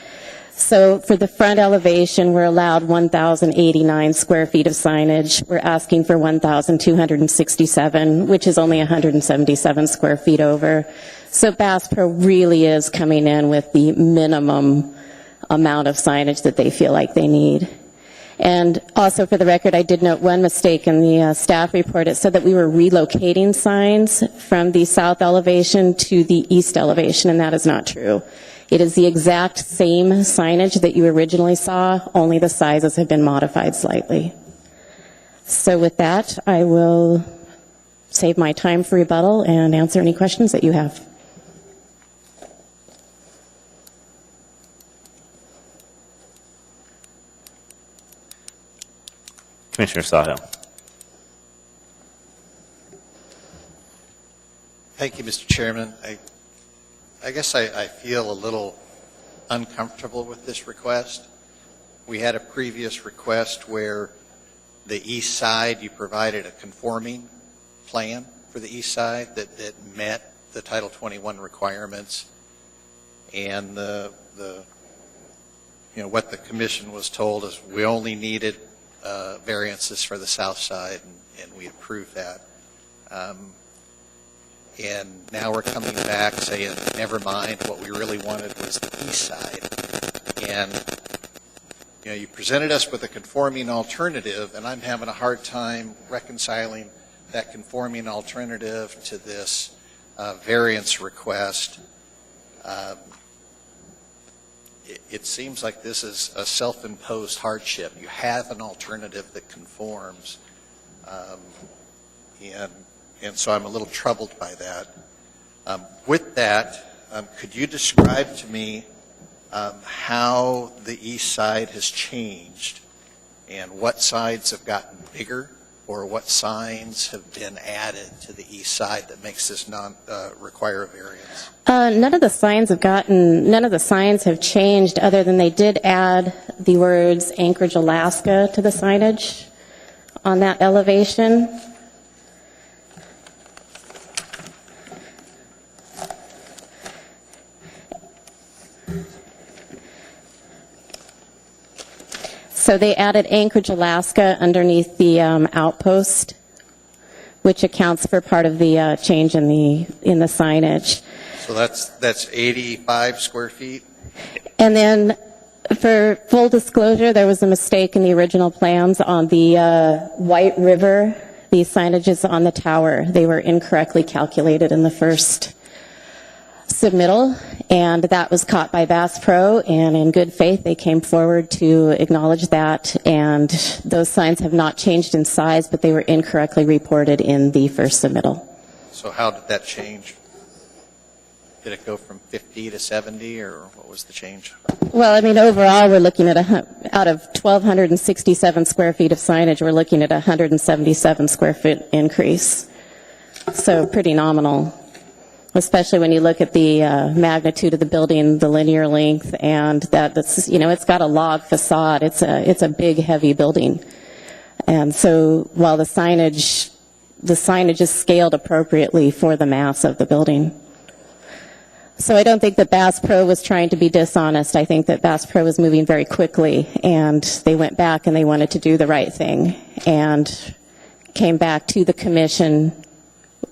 So for the front elevation, we're allowed 1,089 square feet of signage. We're asking for 1,267, which is only 177 square feet over. So Bass Pro really is coming in with the minimum amount of signage that they feel like they need. And also, for the record, I did note one mistake in the staff report. It said that we were relocating signs from the south elevation to the east elevation, and that is not true. It is the exact same signage that you originally saw, only the sizes have been modified slightly. So with that, I will save my time for rebuttal and answer any questions that you have. Commissioner Sawhill. Thank you, Mr. Chairman. I guess I feel a little uncomfortable with this request. We had a previous request where the east side, you provided a conforming plan for the east side that met the Title 21 requirements, and what the commission was told is we only needed variances for the south side, and we approved that. And now we're coming back saying, never mind, what we really wanted was the east side. And you presented us with a conforming alternative, and I'm having a hard time reconciling that conforming alternative to this variance request. it seems like this is a self-imposed hardship. You have an alternative that conforms, and so I'm a little troubled by that. With that, could you describe to me how the east side has changed and what sides have gotten bigger or what signs have been added to the east side that makes this require a variance? None of the signs have changed other than they did add the words Anchorage, Alaska to the signage on that elevation. So they added Anchorage, Alaska underneath the outpost, which accounts for part of the change in the signage. So that's 85 square feet? And then, for full disclosure, there was a mistake in the original plans on the White River. The signages on the tower, they were incorrectly calculated in the first submittal, and that was caught by Bass Pro, and in good faith they came forward to acknowledge that, and those signs have not changed in size, but they were incorrectly reported in the first submittal. So how did that change? Did it go from 50 to 70, or what was the change? Well, I mean, overall, we're looking at, out of 1,267 square feet of signage, we're looking at a 177 square foot increase. So pretty nominal, especially when you look at the magnitude of the building, the linear length, and that's, you know, it's got a log facade. It's a big, heavy building. And so while the signage is scaled appropriately for the mass of the building. So I don't think that Bass Pro was trying to be dishonest. I think that Bass Pro was moving very quickly, and they went back and they wanted to do the right thing and came back to the commission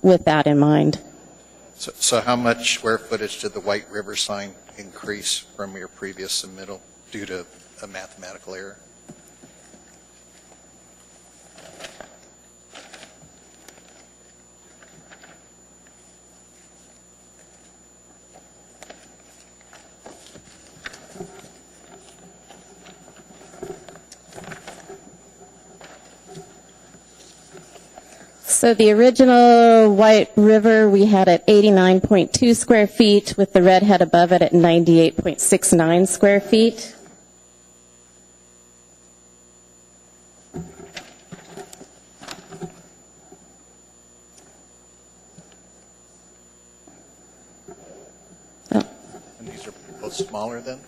with that in mind. So how much square footage did the White River sign increase from your previous submittal due to a mathematical error? So the original White River, we had at 89.2 square feet, with the red head above it at 98.69 square feet. And these are both smaller then?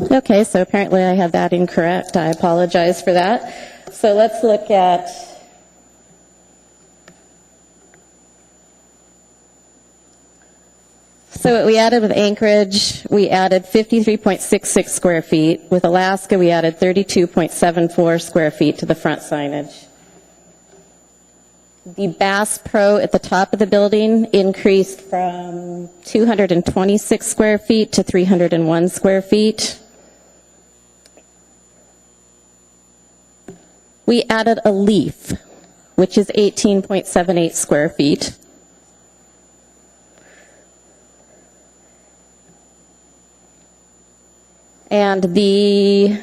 Okay, so apparently I have that incorrect. I apologize for that. So let's look at what we added with Anchorage. We added 53.66 square feet. With Alaska, we added 32.74 square feet to the front signage. The Bass Pro at the top of the building increased from 226 square feet to 301 square feet. We added a Leaf, which is 18.78 square feet. And the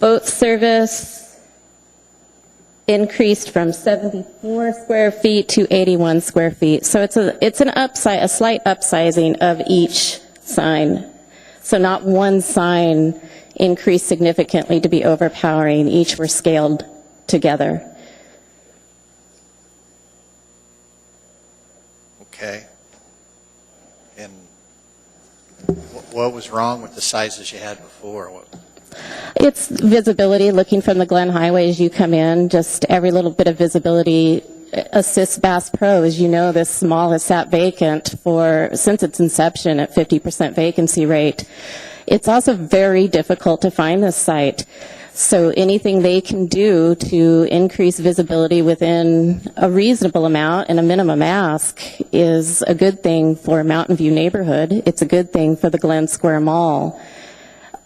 boat service increased from 74 square feet to 81 square feet. So it's a slight upsizing of each sign. So not one sign increased significantly to be overpowering. Each were scaled together. Okay. And what was wrong with the sizes you had before? It's visibility, looking from the Glen Highway as you come in. Just every little bit of visibility assists Bass Pro. As you know, this mall has sat vacant since its inception at 50% vacancy rate. It's also very difficult to find this site. So anything they can do to increase visibility within a reasonable amount and a minimum ask is a good thing for Mountain View neighborhood. It's a good thing for the Glen Square Mall.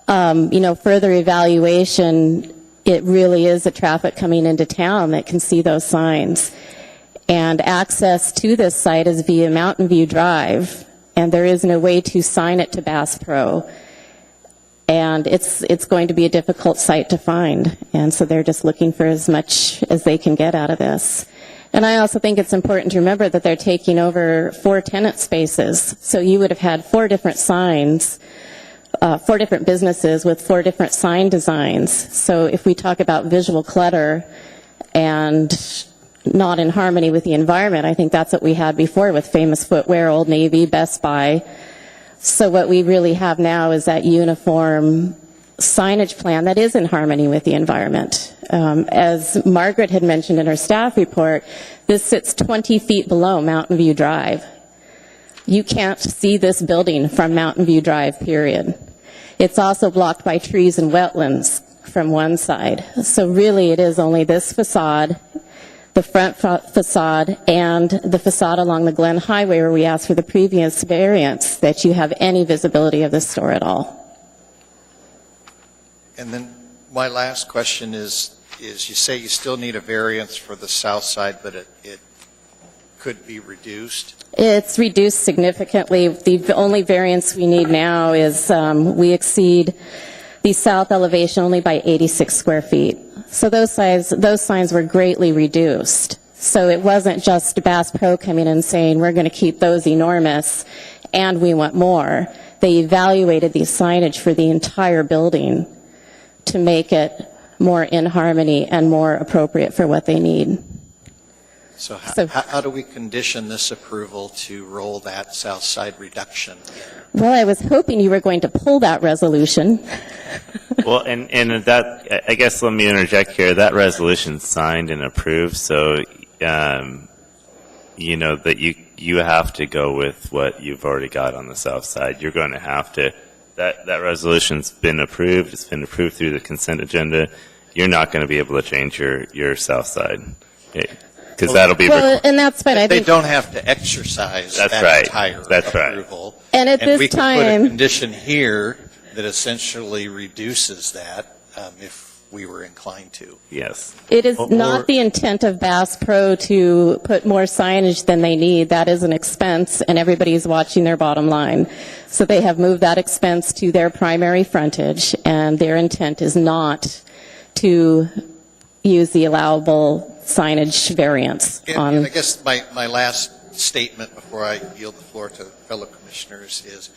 Further evaluation, it really is a traffic coming into town that can see those signs. And access to this site is via Mountain View Drive, and there is no way to sign it to Bass Pro. And it's going to be a difficult site to find. And so they're just looking for as much as they can get out of this. And I also think it's important to remember that they're taking over 4 tenant spaces. So you would have had 4 different signs, 4 different businesses with 4 different sign designs. So if we talk about visual clutter and not in harmony with the environment, I think that's what we had before with Famous Footwear, Old Navy, Best Buy. So what we really have now is that uniform signage plan that is in harmony with the environment. As Margaret had mentioned in her staff report, this sits 20 feet below Mountain View Drive. You can't see this building from Mountain View Drive, period. It's also blocked by trees and wetlands from one side. So really it is only this facade, the front facade, and the facade along the Glen Highway where we asked for the previous variance that you have any visibility of the store at all. And then my last question is you say you still need a variance for the south side, but it could be reduced? It's reduced significantly. The only variance we need now is we exceed the south elevation only by 86 square feet. So those signs were greatly reduced. So it wasn't just Bass Pro coming in saying, we're going to keep those enormous and we want more. They evaluated the signage for the entire building to make it more in harmony and more appropriate for what they need. So how do we condition this approval to roll that south side reduction? Well, I was hoping you were going to pull that resolution. Well, and that, I guess let me interject here, that resolution's signed and approved, so, that you have to go with what you've already got on the south side. You're going to have to, that resolution's been approved, it's been approved through the consent agenda. You're not going to be able to change your south side. Because that'll be and that's fine. They don't have to exercise that entire approval. Right. And at this we time, could put a condition here that essentially reduces that if we were inclined to. Yes. It is not the intent of Bass Pro to put more signage than they need. That is an expense, and everybody's watching their bottom line. So they have moved that expense to their primary frontage, and their intent is not to use the allowable signage variance. And I guess my last statement before I yield the floor to fellow commissioners is,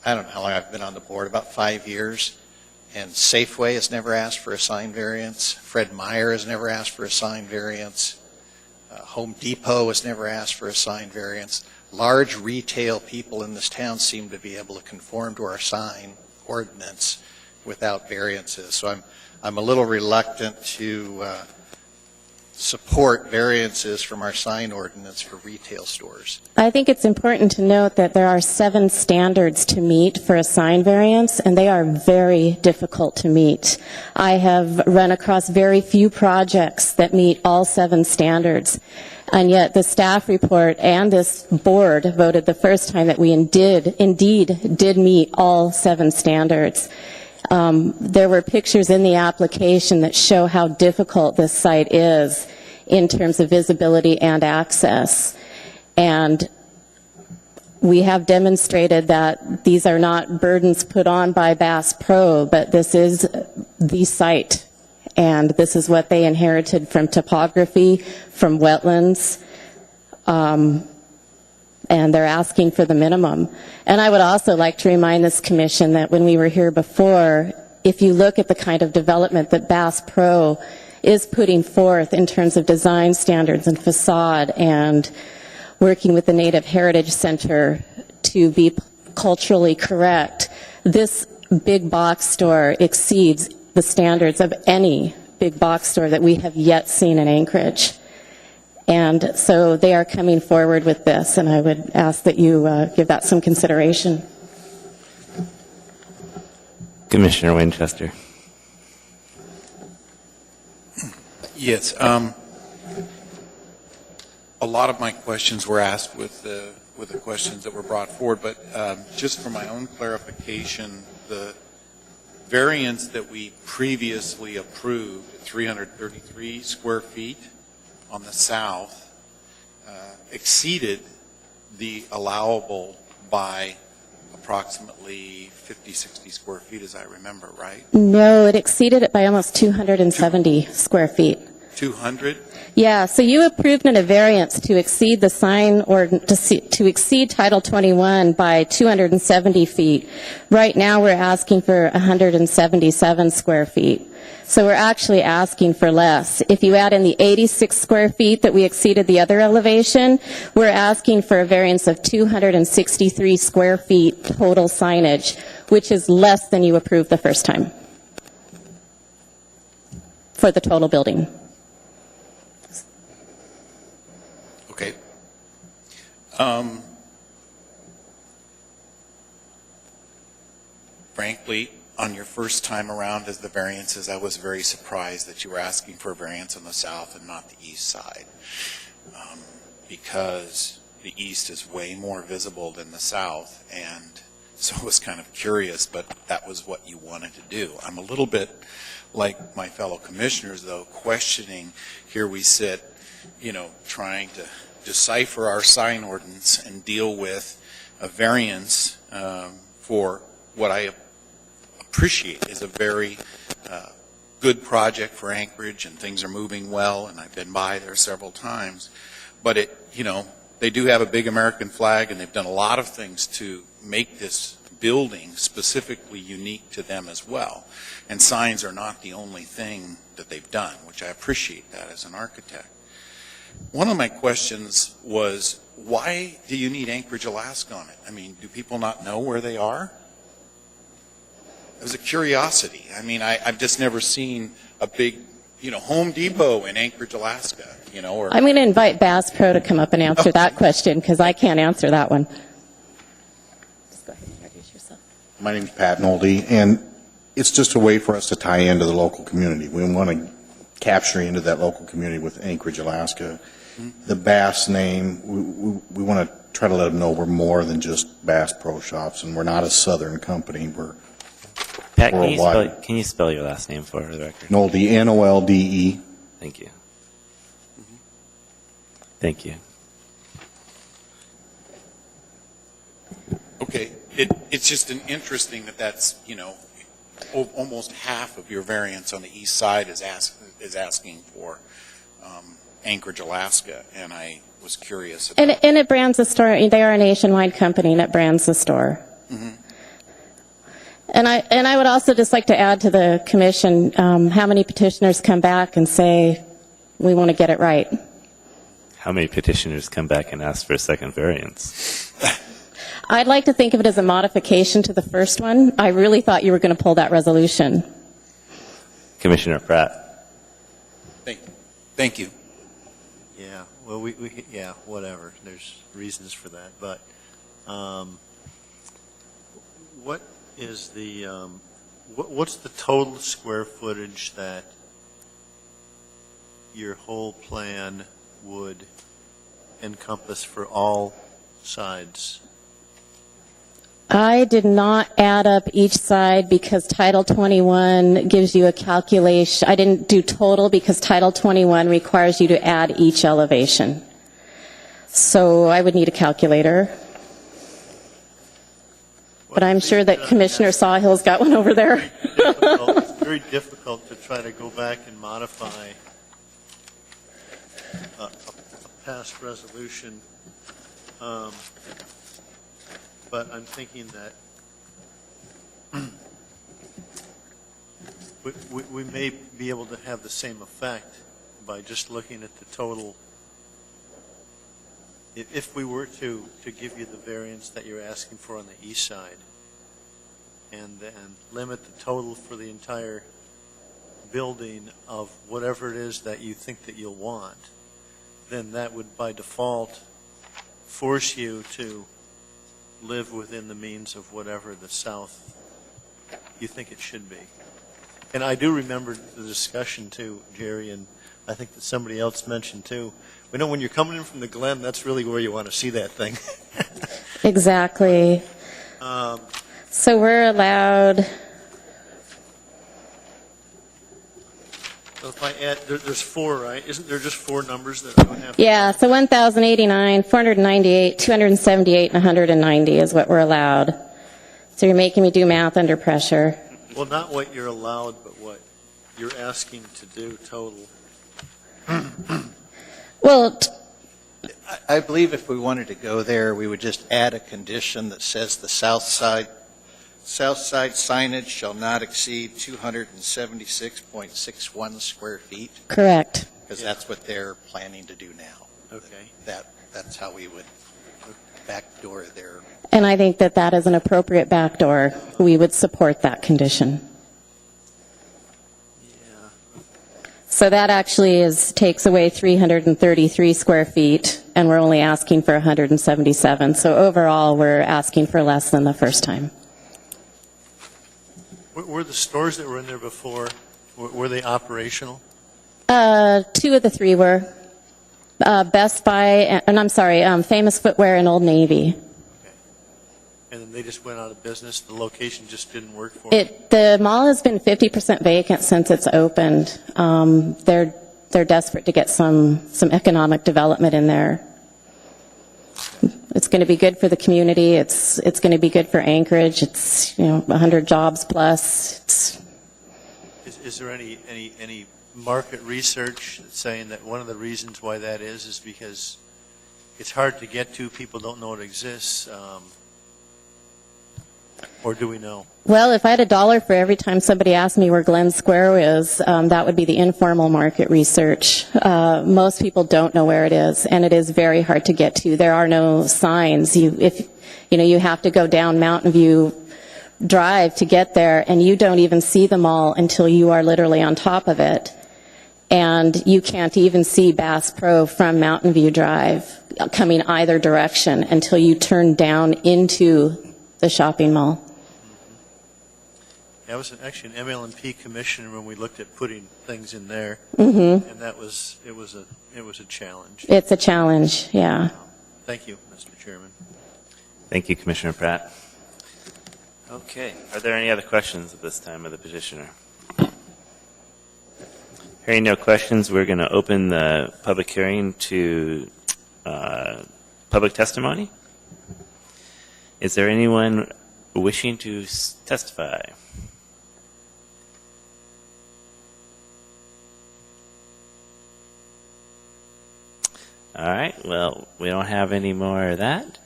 I don't know how long I've been on the board, about 5 years, and Safeway has never asked for a sign variance. Fred Meyer has never asked for a sign variance. Home Depot has never asked for a sign variance. Large retail people in this town seem to be able to conform to our sign ordinance without variances. So I'm a little reluctant to support variances from our sign ordinance for retail stores. I think it's important to note that there are 7 standards to meet for a sign variance, and they are very difficult to meet. I have run across very few projects that meet all 7 standards, and yet the staff report and this board voted the first time that we indeed did meet all 7 standards. There were pictures in the application that show how difficult this site is in terms of visibility and access. And we have demonstrated that these are not burdens put on by Bass Pro, but this is the site. And this is what they inherited from topography, from wetlands, and they're asking for the minimum. And I would also like to remind this commission that when we were here before, if you look at the kind of development that Bass Pro is putting forth in terms of design standards and facade and working with the Native Heritage Center to be culturally correct, this big box store exceeds the standards of any big box store that we have yet seen in Anchorage. And so they are coming forward with this, and I would ask that you give that some consideration. Commissioner Winchester. Yes. A lot of my questions were asked with the questions that were brought forward, but just for my own clarification, the variance that we previously approved, 333 square feet on the south, exceeded the allowable by approximately 50, 60 square feet, as I remember, right? No, it exceeded it by almost 270 square feet. 200? Yeah, so you approved in a variance to exceed the sign or to exceed Title 21 by 270 feet. Right now, we're asking for 177 square feet. So we're actually asking for less. If you add in the 86 square feet that we exceeded the other elevation, we're asking for a variance of 263 square feet total signage, which is less than you approved the first time for the total building. Okay. Frankly, on your first time around as the variances, I was very surprised that you were asking for a variance on the south and not the east side, because the east is way more visible than the south, and so I was kind of curious, but that was what you wanted to do. I'm a little bit like my fellow commissioners, though, questioning, here we sit, trying to decipher our sign ordinance and deal with a variance for what I appreciate is a very good project for Anchorage, and things are moving well, and I've been by there several times. But they do have a big American flag, and they've done a lot of things to make this building specifically unique to them as well. And signs are not the only thing that they've done, which I appreciate that as an architect. One of my questions was, why do you need Anchorage, Alaska on it? I mean, do people not know where they are? It was a curiosity. I mean, I've just never seen a big, Home Depot in Anchorage, Alaska, or... I'm going to invite Bass Pro to come up and answer that question, because I can't answer that one. Just go ahead and introduce yourself. My name's Pat Nolde, and it's just a way for us to tie into the local community. We want to capture into that local community with Anchorage, Alaska. Mm-hmm. The Bass name, we want to try to let them know we're more than just Bass Pro Shops, and we're not a southern company. We're Pat, worldwide. can you spell your last name for the record? Nolde, Nolde. Thank you. Mm-hmm. Thank you. Okay, it's just interesting that's almost half of your variance on the east side is asking for Anchorage, Alaska, and I was curious about And it brands the store. They are a nationwide company, and it brands the store. Mm-hmm. And I would also just like to add to the commission, how many petitioners come back and say, we want to get it right? How many petitioners come back and ask for a second variance? I'd like to think of it as a modification to the first one. I really thought you were going to pull that resolution. Commissioner Pratt. Thank you. Yeah, well, yeah, whatever. There's reasons for that, but what is the what's the total square footage that your whole plan would encompass for all sides? I did not add up each side because Title 21 gives you a calculation. I didn't do total because Title 21 requires you to add each elevation. So I would need a calculator. But I'm sure that Commissioner Sawhill's got one over there. It's very difficult to try to go back and modify a past resolution. But I'm thinking that we may be able to have the same effect by just looking at the total. If we were to give you the variance that you're asking for on the east side and limit the total for the entire building of whatever it is that you think that you'll want, then that would by default force you to live within the means of whatever the south you think it should be. And I do remember the discussion too, Jerry, and I think that somebody else mentioned too. We know when you're coming in from the Glen, that's really where you want to see that thing. Exactly. So we're allowed, So if I add, there's four, right? Isn't there just four numbers that I would have? yeah, so 1,089, 498, 278, and 190 is what we're allowed. So you're making me do math under pressure. Well, not what you're allowed, but what you're asking to do total. Well, I believe if we wanted to go there, we would just add a condition that says the south side signage shall not exceed 276.61 square feet, correct. because that's what they're planning to do now. Okay. That's how we would backdoor their. And I think that that is an appropriate backdoor. We would support that condition. So that actually takes away 333 square feet, and we're only asking for 177. So overall, we're asking for less than the first time. Were the stores that were in there before, were they operational? 2 of the 3 were. Best Buy, and I'm sorry, Famous Footwear and Old Navy. And then they just went out of business? The location just didn't work for them? The mall has been 50% vacant since it's opened. They're desperate to get some economic development in there. It's going to be good for the community. It's going to be good for Anchorage. It's 100 jobs plus. Is there any market research saying that one of the reasons why that is because it's hard to get to, people don't know it exists, or do we know? Well, if I had $1 for every time somebody asked me where Glen Square is, that would be the informal market research. Most people don't know where it is, and it is very hard to get to. There are no signs. You have to go down Mountain View Drive to get there, and you don't even see the mall until you are literally on top of it. And you can't even see Bass Pro from Mountain View Drive coming either direction until you turn down into the shopping mall. I was actually an MLMP commissioner when we looked at putting things in there, Mm-hmm. and it was a challenge. It's a challenge, yeah. Thank you, Mr. Chairman. Thank you, Commissioner Pratt. Okay. Are there any other questions at this time of the petitioner? Hearing no questions, we're going to open the public hearing to public testimony. Is there anyone wishing to testify? All right. Well, we don't have any more of that.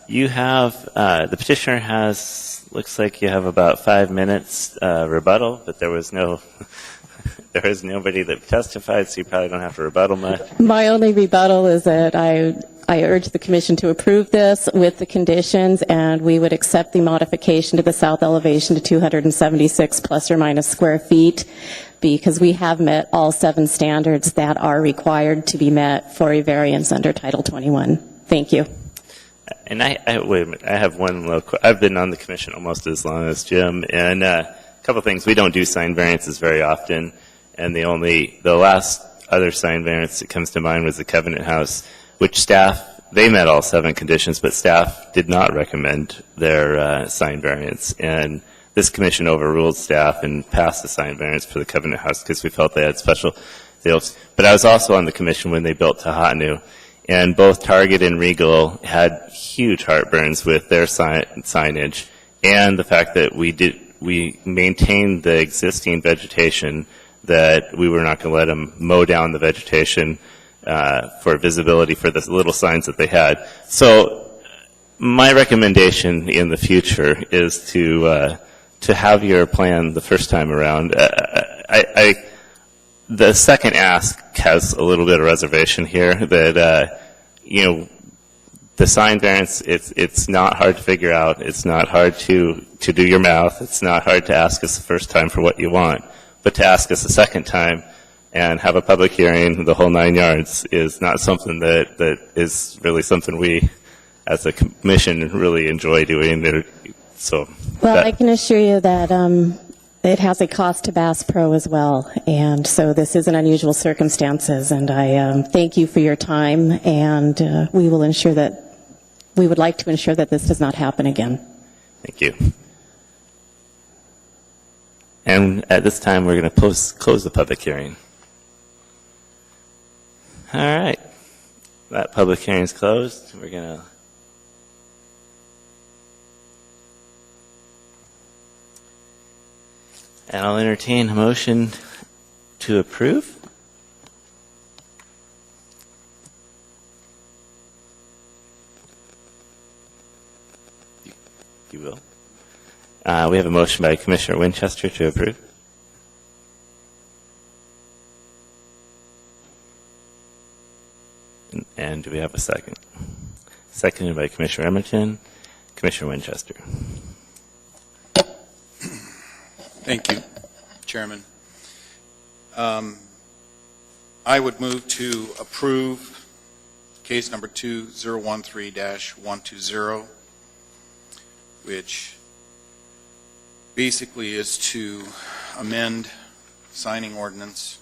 You have, the petitioner has, looks like you have about 5 minutes rebuttal, but there was nobody that testified, so you probably don't have to rebuttal much. My only rebuttal is that I urge the commission to approve this with the conditions, and we would accept the modification to the south elevation to 276 plus or minus square feet, because we have met all 7 standards that are required to be met for a variance under Title 21. Thank you. And wait a minute, I have one little, I've been on the commission almost as long as Jim, and a couple things. We don't do sign variances very often, and the last other sign variance that comes to mind was the Covenant House, which staff, they met all 7 conditions, but staff did not recommend their sign variance. And this commission overruled staff and passed the sign variance for the Covenant House because we felt they had special deals. But I was also on the commission when they built Tahanu, and both Target and Regal had huge heartburns with their signage and the fact that we maintained the existing vegetation, that we were not going to let them mow down the vegetation for visibility for the little signs that they had. So my recommendation in the future is to have your plan the first time around. The second ask has a little bit of reservation here that, the sign variance, it's not hard to figure out. It's not hard to do your math. It's not hard to ask us the first time for what you want. But to ask us a second time and have a public hearing, the whole 9 yards, is not something that is really something we, as a commission, really enjoy doing. So, Well, that- I can assure you that it has a cost to Bass Pro as well, and so this isn't unusual circumstances, and I thank you for your time, and we would like to ensure that this does not happen again. Thank you. And at this time, we're going to close the public hearing. All right. That public hearing is closed. We're going to and I'll entertain a motion to approve. You will. We have a motion by Commissioner Winchester to approve. And do we have a second? Seconded by Commissioner Emerton. Commissioner Winchester. Thank you, Chairman. I would move to approve case number 2013-120, which basically is to amend signing ordinance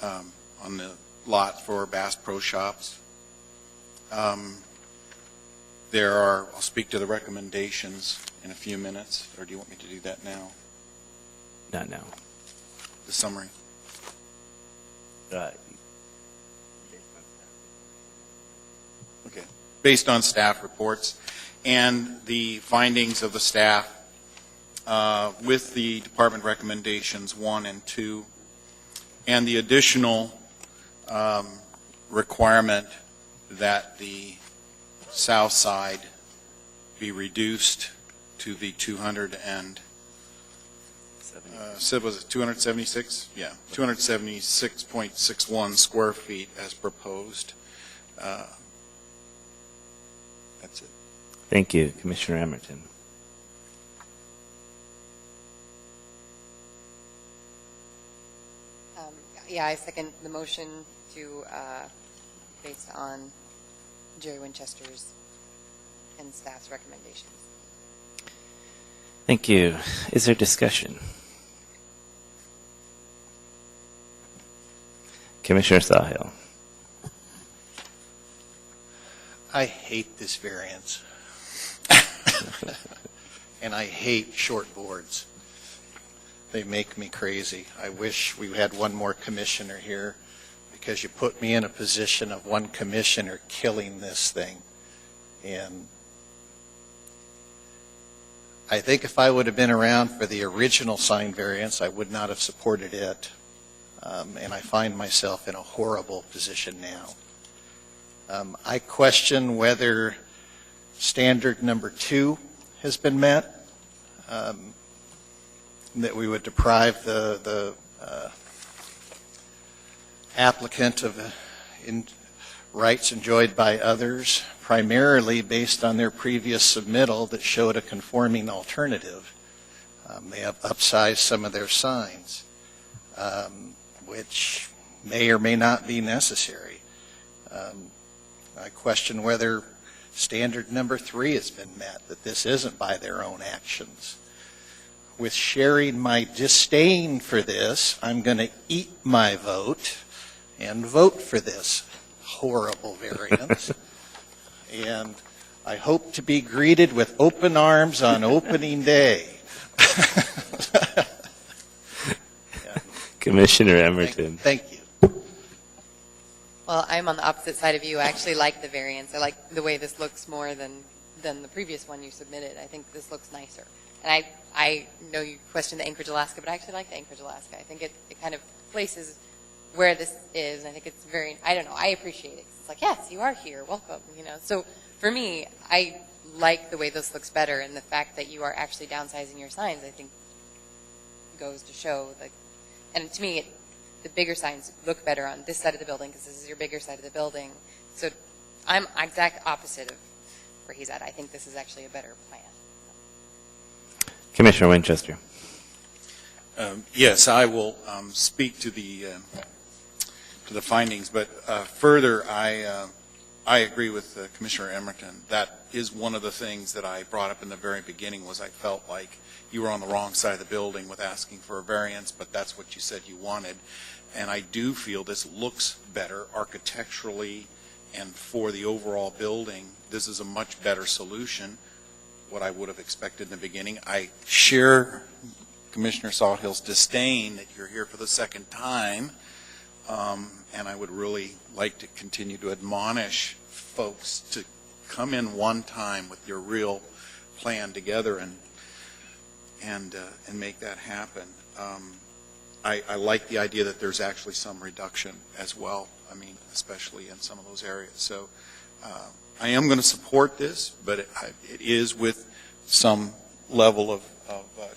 on the lot for Bass Pro Shops. I'll speak to the recommendations in a few minutes, or do you want me to do that now? Not now. The summary. Okay. Based on staff reports and the findings of the staff with the department recommendations 1 and 2, and the additional requirement that the south side be reduced to the 276? Yeah, 276.61 square feet as proposed. That's it. Thank you, Commissioner Emerton. Yeah, I second the motion to, based on Jerry Winchester's and staff's recommendations. Thank you. Is there discussion? Commissioner Sawhill. I hate this variance. And I hate short boards. They make me crazy. I wish we had one more commissioner here, because you put me in a position of one commissioner killing this thing. And I think if I would have been around for the original sign variance, I would not have supported it. And I find myself in a horrible position now. I question whether standard number 2 has been met, that we would deprive the applicant of rights enjoyed by others, primarily based on their previous submittal that showed a conforming alternative. They have upsized some of their signs, which may or may not be necessary. I question whether standard number 3 has been met, that this isn't by their own actions. With sharing my disdain for this, I'm going to eat my vote and vote for this horrible variance. And I hope to be greeted with open arms on opening day. Commissioner Emerton. Thank you. Well, I'm on the opposite side of you. I actually like the variance. I like the way this looks more than the previous one you submitted. I think this looks nicer. And I know you questioned the Anchorage, Alaska, but I actually like the Anchorage, Alaska. I think it kind of places where this is. I think it's very, I don't know, I appreciate it. It's like, yes, you are here. Welcome. So for me, I like the way this looks better, and the fact that you are actually downsizing your signs, I think, goes to show. And to me, the bigger signs look better on this side of the building because this is your bigger side of the building. So I'm exact opposite of where he's at. I think this is actually a better plan. Commissioner Winchester. Yes, I will speak to the findings, but further, I I agree with Commissioner Emerton. That is one of the things that I brought up in the very beginning, was I felt like you were on the wrong side of the building with asking for a variance, but that's what you said you wanted. And I do feel this looks better architecturally, and for the overall building, this is a much better solution, what I would have expected in the beginning. I share Commissioner Salthill's disdain that you're here for the second time, and I would really like to continue to admonish folks to come in one time with your real plan together and make that happen. I like the idea that there's actually some reduction as well. I mean, especially in some of those areas. So I am going to support this, but it is with some level of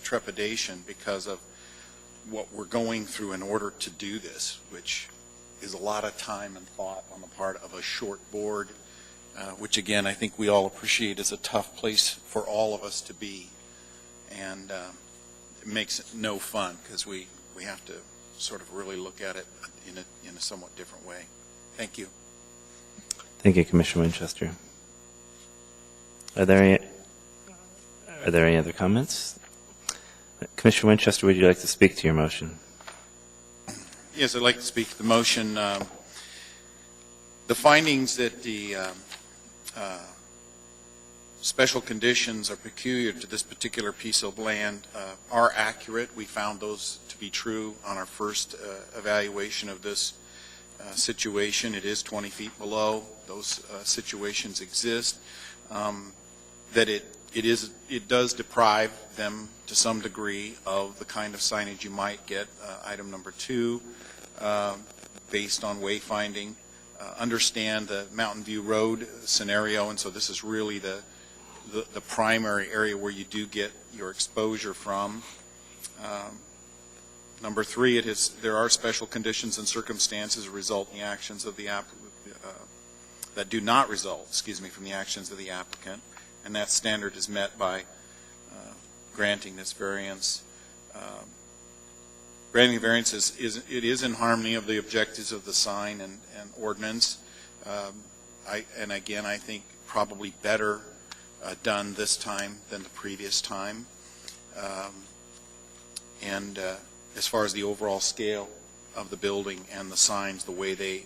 trepidation because of what we're going through in order to do this, which is a lot of time and thought on the part of a short board, which again I think we all appreciate is a tough place for all of us to be, and it makes it no fun because we have to sort of really look at it in a somewhat different way. Thank you. Thank you, Commissioner Winchester. Are there any other comments? Commissioner Winchester, would you like to speak to your motion? Yes, I'd like to speak to the motion. The findings that the special conditions are peculiar to this particular piece of land are accurate. We found those to be true on our first evaluation of this situation. It is 20 feet below. Those situations exist. That it does deprive them to some degree of the kind of signage you might get. Item number 2, based on wayfinding. Understand the Mountain View Road scenario, and so this is really the primary area where you do get your exposure from. Number 3, there are special conditions and circumstances resulting in actions of the that do not result, from the actions of the applicant, and that standard is met by granting this variance. Granting the variance is in harmony of the objectives of the sign and ordinance. And again, I think probably better done this time than the previous time. And as far as the overall scale of the building and the signs, the way they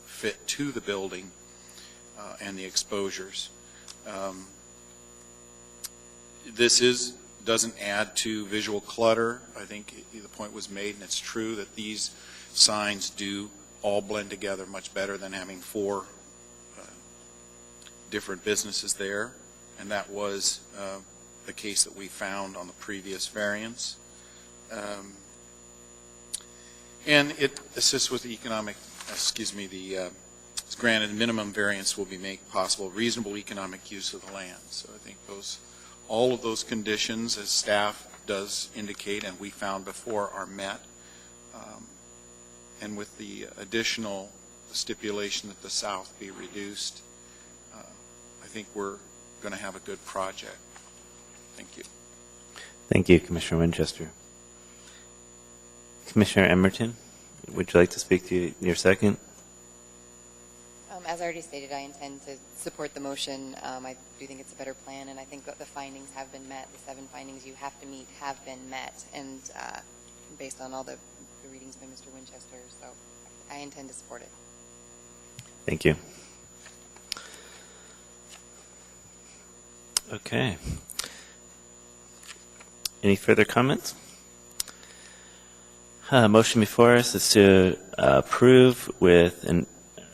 fit to the building and the exposures. This doesn't add to visual clutter. I think the point was made, and it's true that these signs do all blend together much better than having 4 different businesses there, and that was the case that we found on the previous variance. And it assists with the economic, granted minimum variance will be made possible, reasonable economic use of the land. So I think all of those conditions, as staff does indicate and we found before, are met. And with the additional stipulation that the south be reduced, I think we're going to have a good project. Thank you. Thank you, Commissioner Winchester. Commissioner Emerton, would you like to speak to your second? As I already stated, I intend to support the motion. I do think it's a better plan, and I think that the findings have been met. The 7 findings you have to meet have been met, and based on all the readings by Mr. Winchester, so I intend to support it. Thank you. Okay. Any further comments? Motion before us is to approve with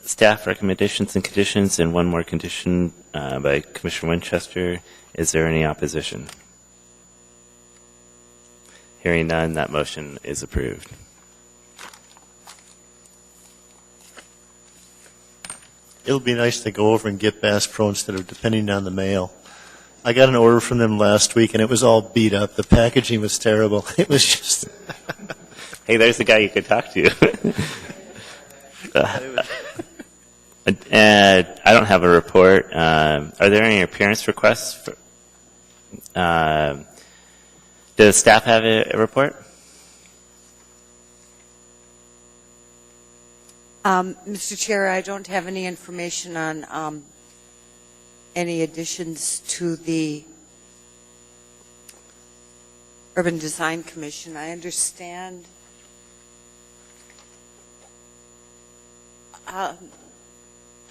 staff recommendations and conditions, and one more condition by Commissioner Winchester. Is there any opposition? Hearing none, that motion is approved. It'll be nice to go over and get Bass Pro instead of depending on the mail. I got an order from them last week, and it was all beat up. The packaging was terrible. It was just... Hey, there's the guy you could talk to. I don't have a report. Are there any appearance requests? Does staff have a report? Mr. Chair, I don't have any information on any additions to the Urban Design Commission. I understand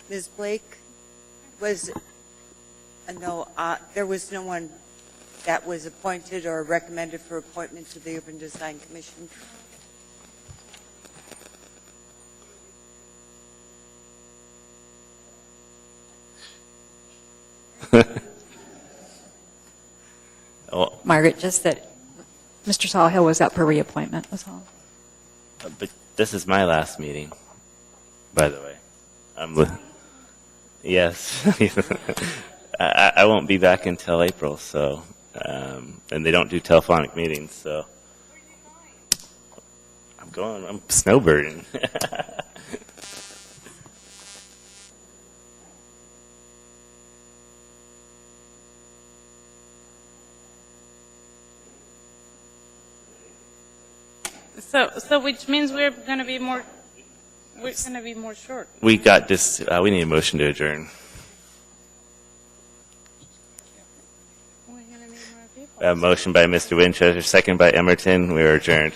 Ms. Blake was, no, there was no one that was appointed or recommended for appointment to the Urban Design Commission. Oh, Margaret, just that Mr. Sawhill was up for reappointment, was all. but this is my last meeting, by the way. Yes. I won't be back until April, so, and they don't do telephonic meetings, so. I'm snowbirding. So which means we're going to be more short. We got this, we need a motion to adjourn. Motion by Mr. Winchester, second by Emerton. We are adjourned.